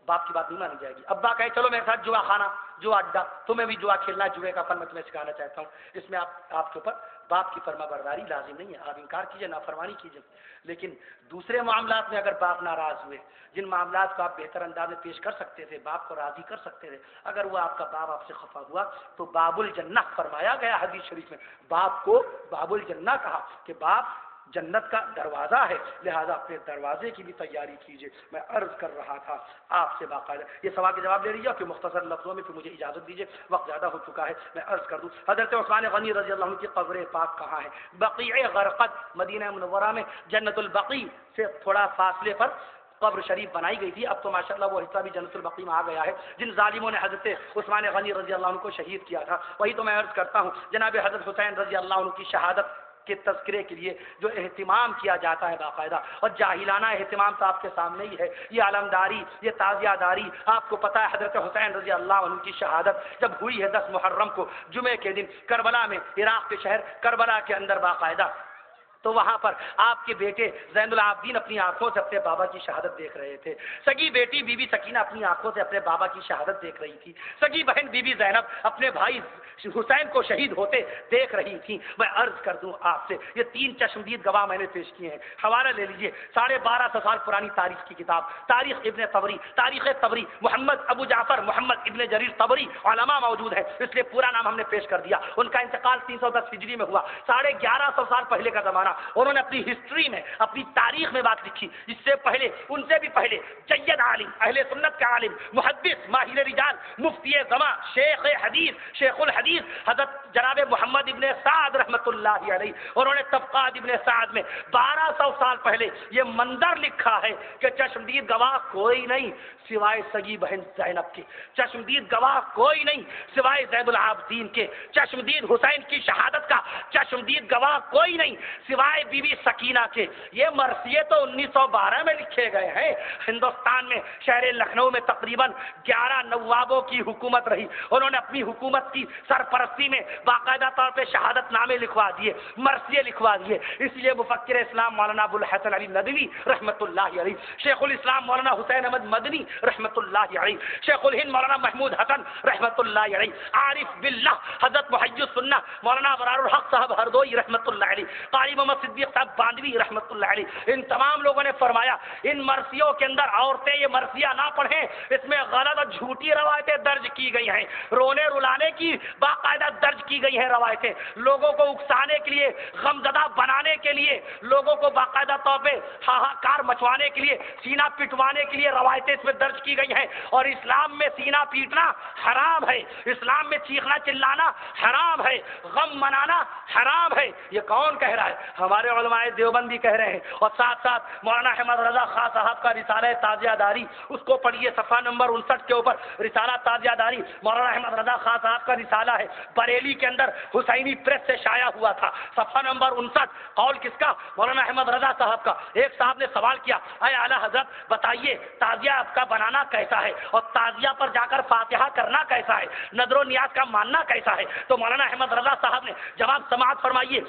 باپ کی بات نہیں مانی جائے گی، ابا کہے چلو میرے ساتھ جوا خانہ، جوا اڈا، تمہیں بھی جوا کھیلنا، جوئے کا فن میں تمہیں سکھانا چاہتا ہوں، اس میں آپ کے اوپر باپ کی فرما برداری لازم نہیں ہے، آپ انکار کیجئے، نافرمانی کیجئے، لیکن دوسرے معاملات میں اگر باپ ناراض ہوئے، جن معاملات کو آپ بہتر انداز میں پیش کر سکتے تھے، باپ کو راضی کر سکتے تھے، اگر وہ آپ کا باپ آپ سے خفا ہوا تو باب الجنہ فرمایا گیا حدیث شریف میں، باپ کو باب الجنہ کہا کہ باپ جنت کا دروازہ ہے، لہذا اپنے دروازے کی بھی تیاری کیجیے۔ میں عرض کر رہا تھا آپ سے باقاعدہ یہ سوال کے جواب دے لیجیے کہ مختصر لفظوں میں، پھر مجھے اجازت دیجیے، وقت زیادہ ہو چکا ہے، میں عرض کر دوں حضرت عثمان غنی رضی اللہ عنہ کی قبر پاک کہاں ہے؟ بقیع غرقد، مدینہ منورہ میں جنت البقیع سے تھوڑا فاصلے پر قبر شریف بنائی گئی تھی، اب تو ماشاءاللہ وہ حصہ بھی جنت البقیع میں آ گیا ہے، جن ظالموں نے حضرت عثمان غنی رضی اللہ عنہ کو شہید کیا تھا، وہی تو میں عرض کرتا ہوں جناب حضرت حسین رضی اللہ عنہ کی شہادت کے تذکرے کے لیے جو اہتمام کیا جاتا ہے باقاعدہ، اور جاہلانہ اہتمام تو آپ کے سامنے ہی ہے، یہ علمداری، یہ تعزیہ داری، آپ کو پتہ ہے حضرت حسین رضی اللہ عنہ کی شہادت جب ہوئی ہے 10 محرم کو جمعے کے دن کربلا میں، عراق کے شہر کربلا کے اندر باقاعدہ تو وہاں پر آپ کے بیٹے زین العابدین اپنی آنکھوں سے اپنے بابا کی شہادت دیکھ رہے تھے، سگی بیٹی بی بی سکینہ اپنی آنکھوں سے اپنے بابا کی شہادت دیکھ رہی تھی، سگی بہن بی بی زینب اپنے بھائی حسین کو شہید ہوتے دیکھ رہی تھی۔ میں عرض کر دوں آپ سے، یہ 3 چشمدید گواہ میں نے پیش کیے ہیں، حوالہ لے لیجئے، 1250 سال پرانی تاریخ کی کتاب تاریخ ابن طبری، تاریخ طبری، محمد ابو جعفر محمد ابن جریر طبری علماء موجود ہیں، اس لیے پورا نام ہم نے پیش کر دیا۔ ان کا انتقال 310 ہجری میں ہوا، 1150 سال پہلے کا زمانہ۔ انہوں نے اپنی ہسٹری میں، اپنی تاریخ میں بات لکھی۔ اس سے پہلے، ان سے بھی پہلے جید عالم، اہل سنت کا عالم، محدث، ماہر رجال، مفتی زماں، شیخ حدیث، شیخ الحدیث حضرت جناب محمد ابن سعد رحمۃ اللہ علیہ، انہوں نے طبقات ابن سعد میں 1200 سال پہلے یہ منظر لکھا ہے کہ چشمدید گواہ کوئی نہیں سوائے سگی بہن زینب کے، چشمدید گواہ کوئی نہیں سوائے زید العابدین کے، چشمدید حسین کی شہادت کا چشمدید گواہ کوئی نہیں سوائے بی بی سکینہ کے۔ یہ مرثیے تو 1912 میں لکھے گئے ہیں۔ ہندوستان میں شہر لکھنؤ میں تقریباً 11 نوابوں کی حکومت رہی، انہوں نے اپنی حکومت کی سرپرستی میں باقاعدہ طور پہ شہادت نامے لکھوا دیے، مرثیے لکھوا دیے۔ اس لیے مفکر اسلام مولانا ابو الحسن علی ندوی رحمۃ اللہ علیہ، شیخ الاسلام مولانا حسین احمد مدنی رحمۃ اللہ علیہ، شیخ الہند مولانا محمود حسن رحمۃ اللہ علیہ، عارف باللہ حضرت محی السنہ مولانا ابرار الحق صاحب ہردوئی رحمۃ اللہ علیہ، قاری محمد صدیق صاحب باندوی رحمۃ اللہ علیہ، ان تمام لوگوں نے فرمایا ان مرثیوں کے اندر عورتیں یہ مرثیہ نہ پڑھیں، اس میں غلط اور جھوٹی روایتیں درج کی گئی ہیں، رونے رلانے کی باقاعدہ درج کی گئی ہیں روایتیں، لوگوں کو اکسانے کے لیے، غمزدہ بنانے کے لیے، لوگوں کو باقاعدہ طور پہ ہاہاکار مچوانے کے لیے، سینہ پٹوانے کے لیے روایتیں اس میں درج کی گئی ہیں۔ اور اسلام میں سینہ پیٹنا حرام ہے، اسلام میں چیخنا چلانا حرام ہے، غم منانا حرام ہے۔ یہ کون کہہ رہا ہے؟ ہمارے علماء دیوبند بھی کہہ رہے ہیں۔ اور ساتھ ساتھ مولانا احمد رضا خان صاحب کا رسالہ تازیہ داری، اس کو پڑھیے، صفحہ نمبر 59 کے اوپر رسالہ تازیہ داری مولانا احمد رضا خان صاحب کا رسالہ ہے، بریلی کے اندر حسینی پریس سے شائع ہوا تھا، صفحہ نمبر 59۔ قول کس کا؟ مولانا احمد رضا صاحب کا۔ ایک صاحب نے سوال کیا، اے اعلیٰ حضرت بتائیے تعزیہ آپ کا بنانا کیسا ہے اور تعزیہ پر جا کر فاتحہ کرنا کیسا ہے، نذر و نیاز کا ماننا کیسا ہے؟ تو مولانا احمد رضا صاحب نے جواب سماعت فرمائیے،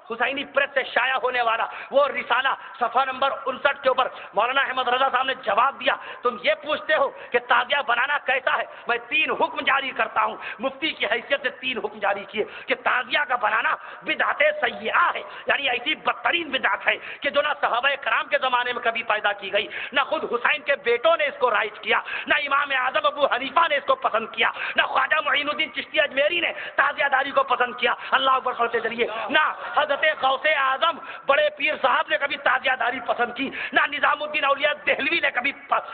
حسینی پریس سے شائع ہونے والا وہ رسالہ صفحہ نمبر 59 کے اوپر مولانا احمد رضا صاحب نے جواب دیا، تم یہ پوچھتے ہو کہ تعزیہ بنانا کیسا ہے، میں 3 حکم جاری کرتا ہوں، مفتی کی حیثیت سے 3 حکم جاری کیے کہ تعزیہ کا بنانا بدعت سیئہ ہے، یعنی ایسی بدترین بدعت ہے کہ جو نہ صحابہ کرام کے زمانے میں کبھی پیدا کی گئی، نہ خود حسین کے بیٹوں نے اس کو رائج کیا، نہ امام اعظم ابو حنیفہ نے اس کو پسند کیا، نہ خواجہ معین الدین چشتی اجمیری نے تعزیہ داری کو پسند کیا، اللہ اکبر پڑھتے چلیے، نہ حضرت غوث اعظم بڑے پیر صاحب نے کبھی تعزیہ داری پسند کی، نہ نظام الدین اولیاء دہلوی نے کبھی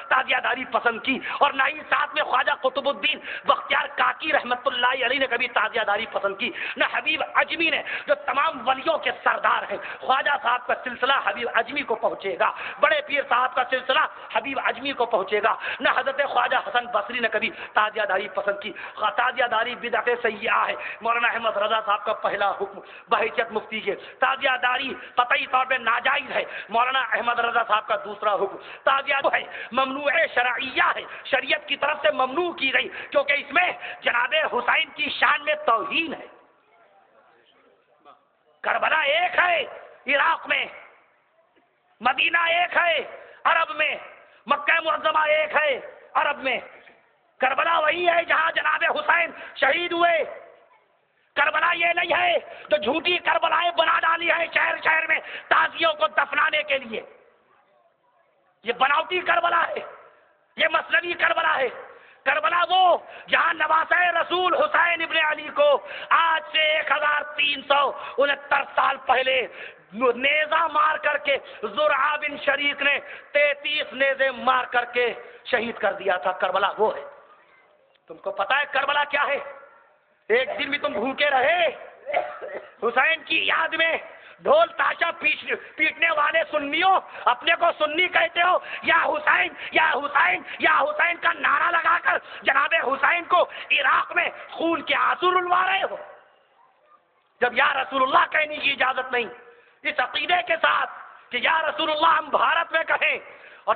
تعزیہ داری پسند کی، اور نہ ہی ساتھ میں خواجہ قطب الدین بختیار کاکی رحمت اللہ علیہ نے کبھی تعزیہ داری پسند کی، نہ حبیب اجمی نے جو تمام ولیوں کے سردار ہیں، خواجہ صاحب کا سلسلہ حبیب اجمی کو پہنچے گا، بڑے پیر صاحب کا سلسلہ حبیب اجمی کو پہنچے گا، نہ حضرت خواجہ حسن بصری نے کبھی تعزیہ داری پسند کی۔ تعزیہ داری بدعت سیئہ ہے۔ مولانا احمد رضا صاحب کا پہلا حکم بحیثیت مفتی کے، تعزیہ داری قطعی طور پہ ناجائز ہے۔ مولانا احمد رضا صاحب کا دوسرا حکم، تعزیہ ہے ممنوع شرعیہ ہے، شریعت کی طرف سے ممنوع کی گئی کیونکہ اس میں جناب حسین کی شان میں توہین ہے۔ کربلا ایک ہے عراق میں، مدینہ ایک ہے عرب میں، مکہ معظمہ ایک ہے عرب میں، کربلا وہی ہے جہاں جناب حسین شہید ہوئے۔ کربلا یہ نہیں ہے جو جھوٹی کربلائیں بنا ڈالی ہیں شہر شہر میں تازیوں کو دفنانے کے لیے، یہ بناوٹی کربلا ہے، یہ مصنوعی کربلا ہے۔ کربلا وہ جہاں نواسہ رسول حسین ابن علی کو آج سے 1369 سال پہلے نیزہ مار کر کے زرعہ بن شریک نے 33 نیزے مار کر کے شہید کر دیا تھا، کربلا وہ ہے۔ تم کو پتا ہے کربلا کیا ہے؟ ایک دن بھی تم بھوکے رہے حسین کی یاد میں ڈھول تاشا پیٹنے والے سنیوں، اپنے کو سنی کہتے ہو، یا حسین یا حسین یا حسین کا نعرہ لگا کر جناب حسین کو عراق میں خون کے آنسو رلوا رہے ہو، جب یا رسول اللہ کہنے کی اجازت نہیں، اس عقیدے کے ساتھ کہ یا رسول اللہ ہم بھارت میں کہیں اور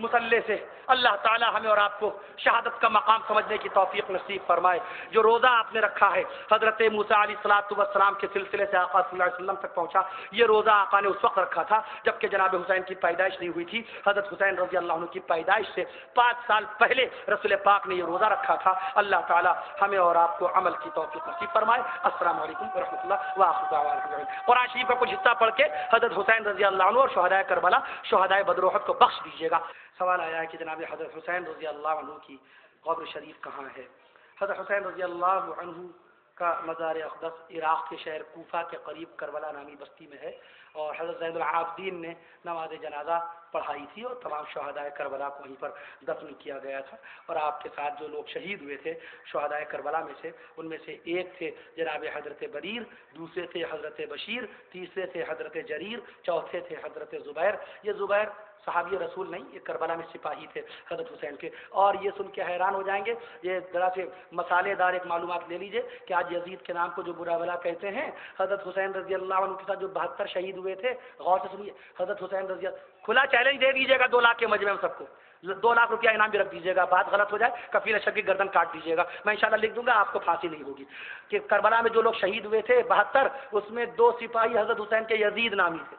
مسلح سے اللہ تعالی ہمیں اور آپ کو شہادت کا مقام سمجھنے کی توفیق نصیب فرمائے۔ جو روزہ آپ نے رکھا ہے حضرت موسیٰ علیہ السلام کے سلسلے سے آقا صلی اللہ علیہ وسلم تک پہنچا، یہ روزہ آقا نے اس وقت رکھا تھا جبکہ جناب حسین کی پیدائش نہیں ہوئی تھی۔ حضرت حسین رضی اللہ عنہ کی پیدائش سے 5 سال پہلے رسول پاک نے یہ روزہ رکھا تھا۔ اللہ تعالی ہمیں اور آپ کو عمل کی توفیق نصیب فرمائے۔ السلام علیکم ورحمۃ اللہ وبرکاتہ۔ قرآن شریف کا کچھ حصہ پڑھ کے حضرت حسین رضی اللہ عنہ اور شہدائے کربلا، شہدائے بدر و احد کو بخش دیجیے گا۔ سوال آیا ہے کہ جناب حضرت حسین رضی اللہ عنہ کی قبر شریف کہاں ہے؟ حضرت حسین رضی اللہ عنہ کا مزار اقدس عراق کے شہر کوفہ کے قریب کربلا نامی بستی میں ہے، اور حضرت زین العابدین نے نماز جنازہ پڑھائی تھی اور تمام شہدائے کربلا کو وہیں پر دفن کیا گیا تھا۔ اور آپ کے ساتھ جو لوگ شہید ہوئے تھے شہدائے کربلا میں سے، ان میں سے ایک تھے جناب حضرت بریر، دوسرے تھے حضرت بشیر، تیسرے تھے حضرت جریر، چوتھے تھے حضرت زبیر۔ یہ زبیر صحابی رسول نہیں، یہ کربلا میں سپاہی تھے حضرت حسین کے۔ اور یہ سن کے حیران ہو جائیں گے، یہ ذرا سے مسالے دار ایک معلومات لے لیجئے کہ آج یزید کے نام کو جو برا بلا کہتے ہیں، حضرت حسین رضی اللہ عنہ کے ساتھ جو 72 شہید ہوئے تھے، غور سے سنیے، حضرت حسین رضی اللہ، کھلا چیلنج دے دیجیے گا 2 لاکھ کے مجمع میں سب کو، 2 لاکھ روپیہ انعام بھی رکھ دیجیے گا، بات غلط ہو جائے کفیل اشرف کی گردن کاٹ دیجیے گا، میں انشاءاللہ لکھ دوں گا، آپ کو پھانسی نہیں ہوگی۔ کہ کربلا میں جو لوگ شہید ہوئے تھے 72، اس میں 2 سپاہی حضرت حسین کے یزید نامی تھے۔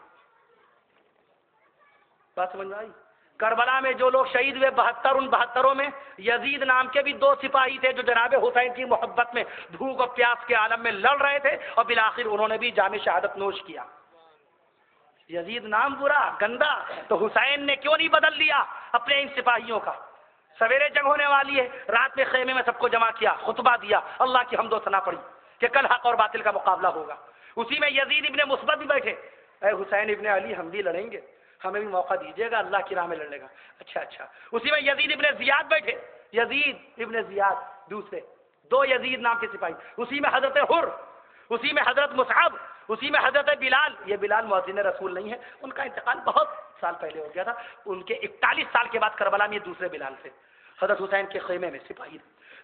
بات سمجھ میں آئی؟ کربلا میں جو لوگ شہید ہوئے 72، ان 72 میں یزید نام کے بھی 2 سپاہی تھے جو جناب حسین کی محبت میں بھوک اور پیاس کے عالم میں لڑ رہے تھے، اور بالآخر انہوں نے بھی جام شہادت نوش کیا۔ یزید نام برا گندا، تو حسین نے کیوں نہیں بدل لیا اپنے ان سپاہیوں کا؟ سویرے جنگ ہونے والی ہے، رات میں خیمے میں سب کو جمع کیا، خطبہ دیا، اللہ کی حمد و ثنا پڑھی کہ کل حق اور باطل کا مقابلہ ہوگا۔ اسی میں یزید ابن مثبت بھی بیٹھے، اے حسین ابن علی ہم بھی لڑیں گے، ہمیں بھی موقع دیجیے گا اللہ کی راہ میں لڑنے کا۔ اچھا، اسی میں یزید ابن زیاد بیٹھے، یزید ابن زیاد دوسرے، 2 یزید نام کے سپاہی، اسی میں حضرت حر، اسی میں حضرت مصعب، اسی میں حضرت بلال۔ یہ بلال مؤذن رسول نہیں ہے، ان کا انتقال بہت سال پہلے ہو گیا تھا، ان کے 41 سال کے بعد کربلا میں یہ دوسرے بلال تھے، حضرت حسین کے خیمے میں سپاہی۔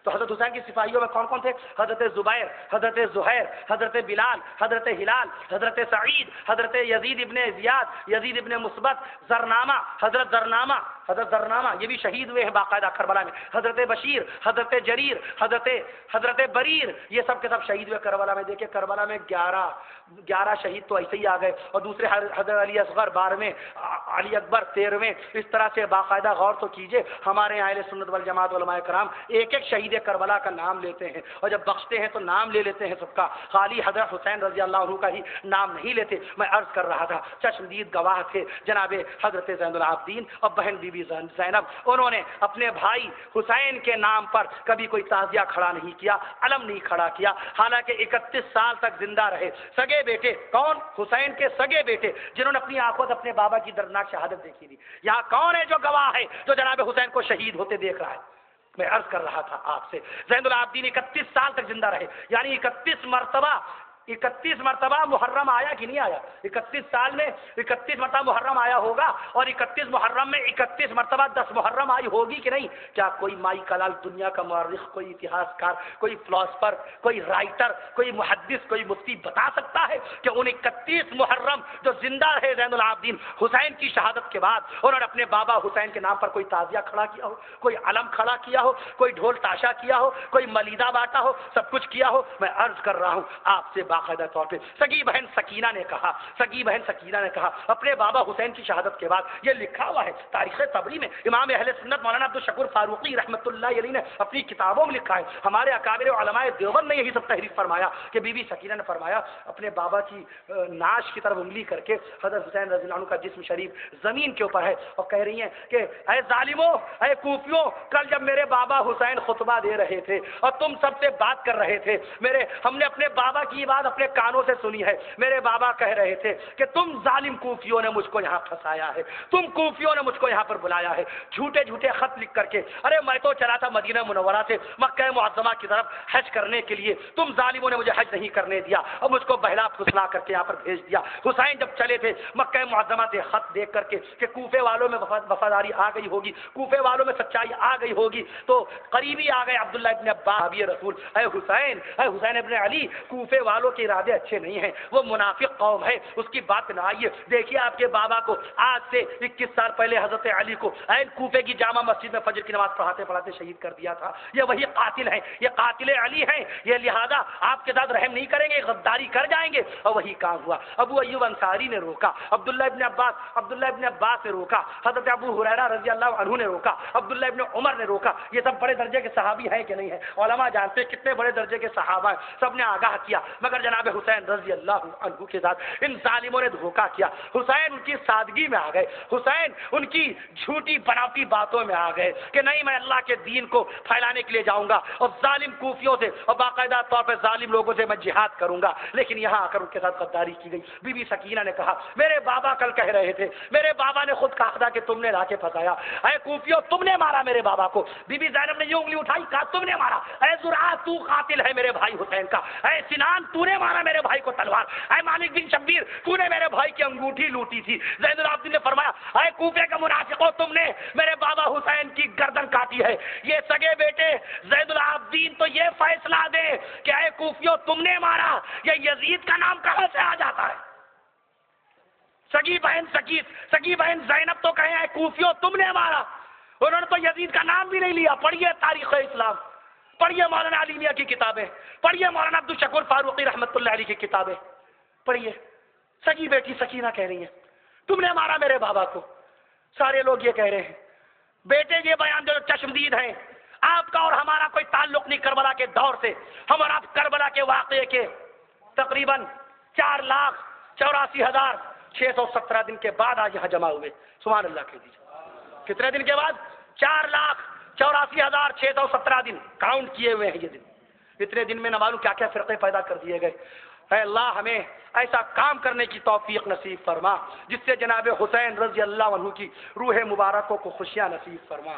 تو حضرت حسین کی سپاہیوں میں کون کون تھے؟ حضرت زبیر، حضرت زہیر، حضرت بلال، حضرت ہلال، حضرت سعید، حضرت یزید ابن زیاد، یزید ابن مثبت، زرنامہ، حضرت زرنامہ یہ بھی شہید ہوئے ہیں باقاعدہ کربلا میں، حضرت بشیر، حضرت جریر، حضرت بریر، یہ سب کے سب شہید ہوئے کربلا میں۔ دیکھیں کربلا میں 11 شہید تو ایسے ہی آ گئے، اور دوسرے حضرت علی اصغر 12ویں، علی اکبر 13ویں، اس طرح سے باقاعدہ غور تو کیجئے۔ ہمارے اہل سنت والجماعت علماء کرام ایک ایک شہید کربلا کا نام لیتے ہیں، اور جب بخشتے ہیں تو نام لے لیتے ہیں سب کا، خالی حضرت حسین رضی اللہ عنہ کا ہی نام نہیں لیتے۔ میں عرض کر رہا تھا چشمدید گواہ تھے جناب حضرت زین العابدین اور بہن بی بی زینب، انہوں نے اپنے بھائی حسین کے نام پر کبھی کوئی تعزیہ کھڑا نہیں کیا، علم نہیں کھڑا کیا، حالانکہ 31 سال تک زندہ رہے۔ سگے بیٹے کون؟ حسین کے سگے بیٹے جنہوں نے اپنی آنکھوں سے اپنے بابا کی دردناک شہادت دیکھی تھی۔ یہاں کون ہے جو گواہ ہے جو جناب حسین کو شہید ہوتے دیکھ رہا ہے؟ میں عرض کر رہا تھا آپ سے زین العابدین 31 سال تک زندہ رہے، یعنی 31 مرتبہ محرم آیا کہ نہیں آیا؟ 31 سال میں 31 مرتبہ محرم آیا ہوگا، اور 31 محرم میں 31 مرتبہ 10 محرم آئی ہوگی کہ نہیں؟ کیا کوئی مائی کلال دنیا کا مورخ، کوئی اتہاس کار، کوئی فلاسفر، کوئی رائٹر، کوئی محدث، کوئی مفتی بتا سکتا ہے کہ ان 31 محرم جو زندہ رہے زین العابدین حسین کی شہادت کے بعد انہوں نے اپنے بابا حسین کے نام پر کوئی تعزیہ کھڑا کیا ہو، کوئی علم کھڑا کیا ہو، کوئی ڈھول تاشا کیا ہو، کوئی ملیدہ بانٹا ہو، سب کچھ کیا ہو؟ میں عرض کر رہا ہوں آپ سے باقاعدہ طور پہ سگی بہن سکینہ نے کہا اپنے بابا حسین کی شہادت کے بعد، یہ لکھا ہوا ہے تاریخ طبری میں، امام اہل سنت مولانا عبدالشکور فاروقی رحمۃ اللہ علیہ نے اپنی کتابوں میں لکھا ہے، ہمارے اکابر علماء دیوبند نے یہی سب تحریر فرمایا کہ بی بی سکینہ نے فرمایا اپنے بابا کی ناش کی طرف انگلی کر کے حضرت حسین رضی اللہ عنہ کا جسم شریف زمین کے اوپر ہے، اور کہہ رہی ہیں کہ اے ظالموں، اے کوفیوں، کل جب میرے بابا حسین خطبہ دے رہے تھے اور تم سب سے بات کر رہے تھے، ہم نے اپنے بابا کی بات اپنے کانوں سے سنی ہے، میرے بابا کہہ رہے تھے کہ تم ظالم کوفیوں نے مجھ کو یہاں پھنسایا ہے، تم کوفیوں نے مجھ کو یہاں پر بلایا ہے، جھوٹے جھوٹے خط لکھ کر کے، ارے میں تو چلا تھا مدینہ منورہ سے مکہ معظمہ کی طرف حج کرنے کے لیے، تم ظالموں نے مجھے حج نہیں کرنے دیا اور مجھ کو بہلا پھسلا کر کے یہاں پر بھیج دیا۔ حسین جب چلے تھے مکہ معظمہ سے خط دیکھ کر کے کہ کوفے والوں میں وفاداری آ گئی ہوگی، کوفے والوں میں سچائی آ گئی ہوگی، تو قریبی آ گئے عبداللہ ابن عباس رسول، اے حسین ابن علی، کوفے والوں کے ارادے اچھے نہیں ہیں، وہ منافق قوم ہے، اس کی بات نہ آئیے۔ دیکھیے آپ کے بابا کو آج سے 21 سال پہلے حضرت علی کو عین کوفے کی جامع مسجد میں فجر کی نماز پڑھاتے پڑھاتے شہید کر دیا تھا۔ یہ وہی قاتل ہیں، یہ قاتل علی ہیں، یہ لہذا آپ کے ساتھ رحم نہیں کریں گے، غداری کر جائیں گے، اور وہی کام ہوا۔ ابو ایوب انصاری نے روکا، عبداللہ ابن عباس نے روکا، حضرت ابو ہریرہ رضی اللہ عنہ نے روکا، عبداللہ ابن عمر نے روکا۔ یہ سب بڑے درجے کے صحابی ہیں کہ نہیں ہیں؟ علماء جانتے ہیں کتنے بڑے درجے کے صحابہ ہیں، سب نے آگاہ کیا، مگر جناب حسین رضی اللہ عنہ کے ساتھ ان ظالموں نے دھوکہ کیا۔ حسین ان کی سادگی میں آ گئے، حسین ان کی جھوٹی بناوٹی باتوں میں آ گئے کہ نہیں میں اللہ کے دین کو پھیلانے کے لیے جاؤں گا اور ظالم کوفیوں سے اور باقاعدہ طور پہ ظالم لوگوں سے میں جہاد کروں گا، لیکن یہاں آ کر ان کے ساتھ غداری کی گئی۔ بی بی سکینہ نے کہا میرے بابا کل کہہ رہے تھے، میرے بابا نے خود کہا تھا کہ تم نے لا کے پھنسایا، اے کوفیوں تم نے مارا میرے بابا کو۔ بی بی زینب نے یہ انگلی اٹھائی، کہا تم نے مارا، اے زرعہ تو قاتل ہے میرے بھائی حسین کا، اے سنان تو نے مارا میرے بھائی کو تلوار، اے مالک بن شبیر تو نے میرے بھائی کی انگوٹھی لوٹی تھی۔ زین العابدین نے فرمایا اے کوفے کے منافقوں تم نے میرے بابا حسین کی گردن کاٹی ہے۔ یہ سگے بیٹے زین العابدین تو یہ فیصلہ دے کہ اے کوفیوں تم نے مارا، یہ یزید کا نام کہاں سے آ جاتا ہے؟ سگی بہن زینب تو کہیں اے کوفیوں تم نے مارا، انہوں نے تو یزید کا نام بھی نہیں لیا۔ پڑھیے تاریخ اسلام، پڑھیے مولانا علی میاں کی کتابیں، پڑھیے مولانا عبدالشکور فاروقی رحمۃ اللہ علیہ کی کتابیں پڑھیے۔ سگی بیٹی سکینہ کہہ رہی ہے تم نے مارا میرے بابا کو۔ سارے لوگ یہ کہہ رہے ہیں بیٹے یہ بیان جو چشمدید ہیں، آپ کا اور ہمارا کوئی تعلق نہیں کربلا کے دور سے، ہم اور آپ کربلا کے واقعے کے تقریباً 4,84,617 دن کے بعد آج یہاں جمع ہوئے۔ سبحان اللہ کہہ دیجیے، کتنے دن کے بعد؟ 4,84,617 دن کاؤنٹ کیے ہوئے ہیں یہ دن۔ اتنے دن میں نہ معلوم کیا کیا فرقے پیدا کر دیے گئے۔ اے اللہ ہمیں ایسا کام کرنے کی توفیق نصیب فرما جس سے جناب حسین رضی اللہ عنہ کی روح مبارکوں کو خوشیاں نصیب فرما،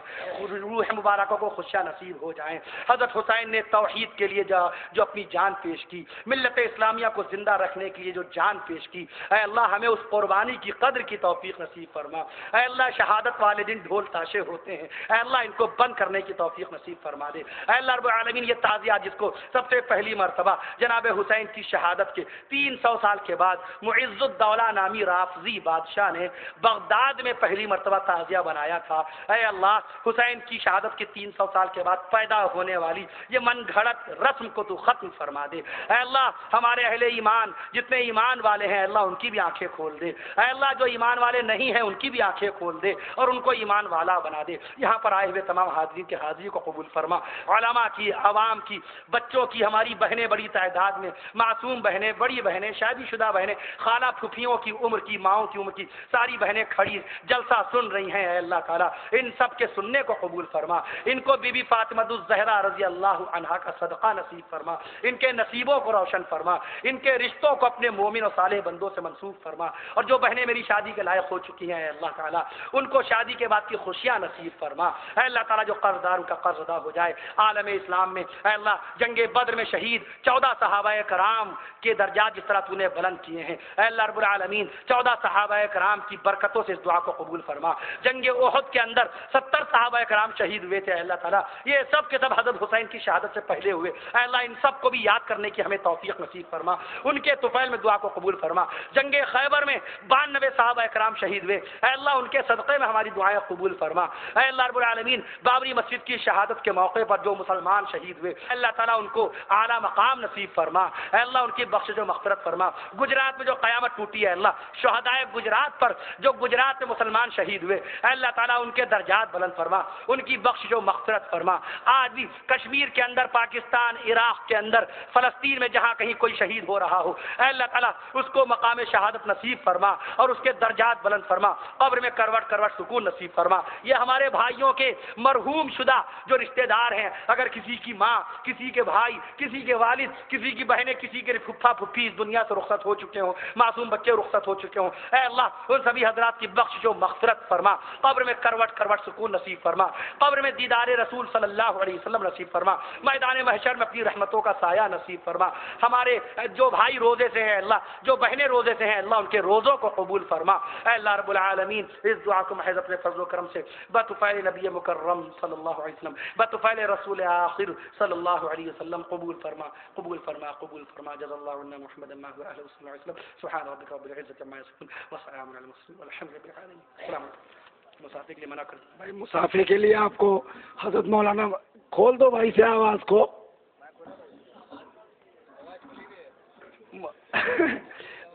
روح مبارکوں کو خوشیاں نصیب ہو جائیں۔ حضرت حسین نے توحید کے لیے جو اپنی جان پیش کی، ملت اسلامیہ کو زندہ رکھنے کے لیے جو جان پیش کی، اے اللہ ہمیں اس قربانی کی قدر کی توفیق نصیب فرما۔ اے اللہ شہادت والے دن ڈھول تاشے ہوتے ہیں، اے اللہ ان کو بند کرنے کی توفیق نصیب فرما دے۔ اے اللہ رب العالمین یہ تعزیہ جس کو سب سے پہلی مرتبہ جناب حسین کی شہادت کے 300 سال کے بعد معز الدولہ نامی رافضی بادشاہ نے بغداد میں پہلی مرتبہ تعزیہ بنایا تھا، اے اللہ حسین کی شہادت کے 300 سال کے بعد پیدا ہونے والی یہ من گھڑت رسم کو تو ختم فرما دے۔ اے اللہ ہمارے اہل ایمان جتنے ایمان والے ہیں اللہ ان کی بھی آنکھیں کھول دے، اے اللہ جو ایمان والے نہیں ہیں ان کی بھی آنکھیں کھول دے اور ان کو ایمان والا بنا دے۔ یہاں پر آئے ہوئے تمام حاضرین کے حاضری کو قبول فرما، علماء کی، عوام کی، بچوں کی، ہماری بہنیں بڑی تعداد میں، معصوم بہنیں، بڑی بہنیں، شادی شدہ بہنیں، خالہ پھوپھیوں کی عمر کی، ماؤں کی عمر کی ساری بہنیں کھڑی جلسہ سن رہی ہیں، اے اللہ تعالیٰ ان سب کے سننے کو قبول فرما، ان کو بی بی فاطمہ الزہرا رضی اللہ عنہا کا صدقہ نصیب فرما، ان کے نصیبوں کو روشن فرما، ان کے رشتوں کو اپنے مومن اور صالح بندوں سے منسوب فرما، اور جو بہنیں میری شادی کے لائق ہو چکی ہیں اے اللہ تعالیٰ ان کو شادی کے بعد کی خوشیاں نصیب فرما، اے اللہ تعالیٰ جو قرض دار ان کا قرض ادا ہو جائے۔ عالم اسلام میں اے اللہ جنگ بدر میں شہید 14 صحابہ کرام کے درجات جس طرح تو نے بلند کیے ہیں، اے اللہ رب العالمین 14 صحابہ کرام کی برکتوں سے اس دعا کو قبول فرما۔ جنگ احد کے اندر 70 صحابہ کرام شہید ہوئے تھے، اے اللہ تعالیٰ یہ سب کے سب حضرت حسین کی شہادت سے پہلے ہوئے، اے اللہ ان سب کو بھی یاد کرنے کی ہمیں توفیق نصیب فرما، ان کے طفیل میں دعا کو قبول فرما۔ جنگ خیبر میں 92 صحابہ کرام شہید ہوئے، اے اللہ ان کے صدقے میں ہماری دعائیں قبول فرما۔ اے اللہ رب العالمین بابری مسجد کی شہادت کے موقع پر جو مسلمان شہید ہوئے اللہ تعالیٰ ان کو اعلیٰ مقام نصیب فرما، اے اللہ ان کی بخشش و مغفرت فرما۔ گجرات میں جو قیامت ٹوٹی ہے اللہ شہدائے گجرات پر جو گجرات میں مسلمان شہید ہوئے اے اللہ تعالیٰ ان کے درجات بلند فرما، ان کی بخشش و مغفرت فرما۔ آج بھی کشمیر کے اندر، پاکستان، عراق کے اندر، فلسطین میں جہاں کہیں کوئی شہید ہو رہا ہو اے اللہ تعالیٰ اس کو مقام شہادت نصیب فرما اور اس کے درجات بلند فرما، قبر میں کروٹ کروٹ سکون نصیب فرما۔ یہ ہمارے بھائیوں کے مرحوم شدہ جو رشتہ دار ہیں، اگر کسی کی ماں، کسی کے بھائی، کسی کے والد، کسی کی بہنیں، کسی کے پھپھا پھپھی اس دنیا سے رخصت ہو چکے ہوں، معصوم بچے رخصت ہو چکے ہوں، اے اللہ ان سبھی حضرات کی بخشش و مغفرت فرما، قبر میں کروٹ کروٹ سکون نصیب فرما، قبر میں دیدار رسول صلی اللہ علیہ وسلم نصیب فرما، میدان محشر میں اپنی رحمتوں کا سایہ نصیب فرما۔ ہمارے جو بھائی روزے سے ہیں اللہ، جو بہنیں روزے سے ہیں اللہ ان کے روزوں کو قبول فرما۔ اے اللہ رب العالمین اس دعا کو محض اپنے فضل و کرم سے بطفیل نبی مکرم صلی اللہ علیہ وسلم، بطفیل رسول آخر صلی اللہ علیہ وسلم قبول فرما، قبول فرما، قبول فرما۔ جزا اللہ الله عنا محمدا ما هو اهله صلى الله عليه وسلم سبحان ربك رب العزه عما يصفون وسلام على المرسلين والحمد لله رب العالمين. السلام علیکم. مسافر کے لیے منع کر بھائی مسافر کے لیے آپ کو حضرت مولانا کھول دو بھائی سے آواز کو.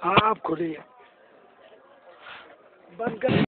ہاں آپ کھولیے بند کر.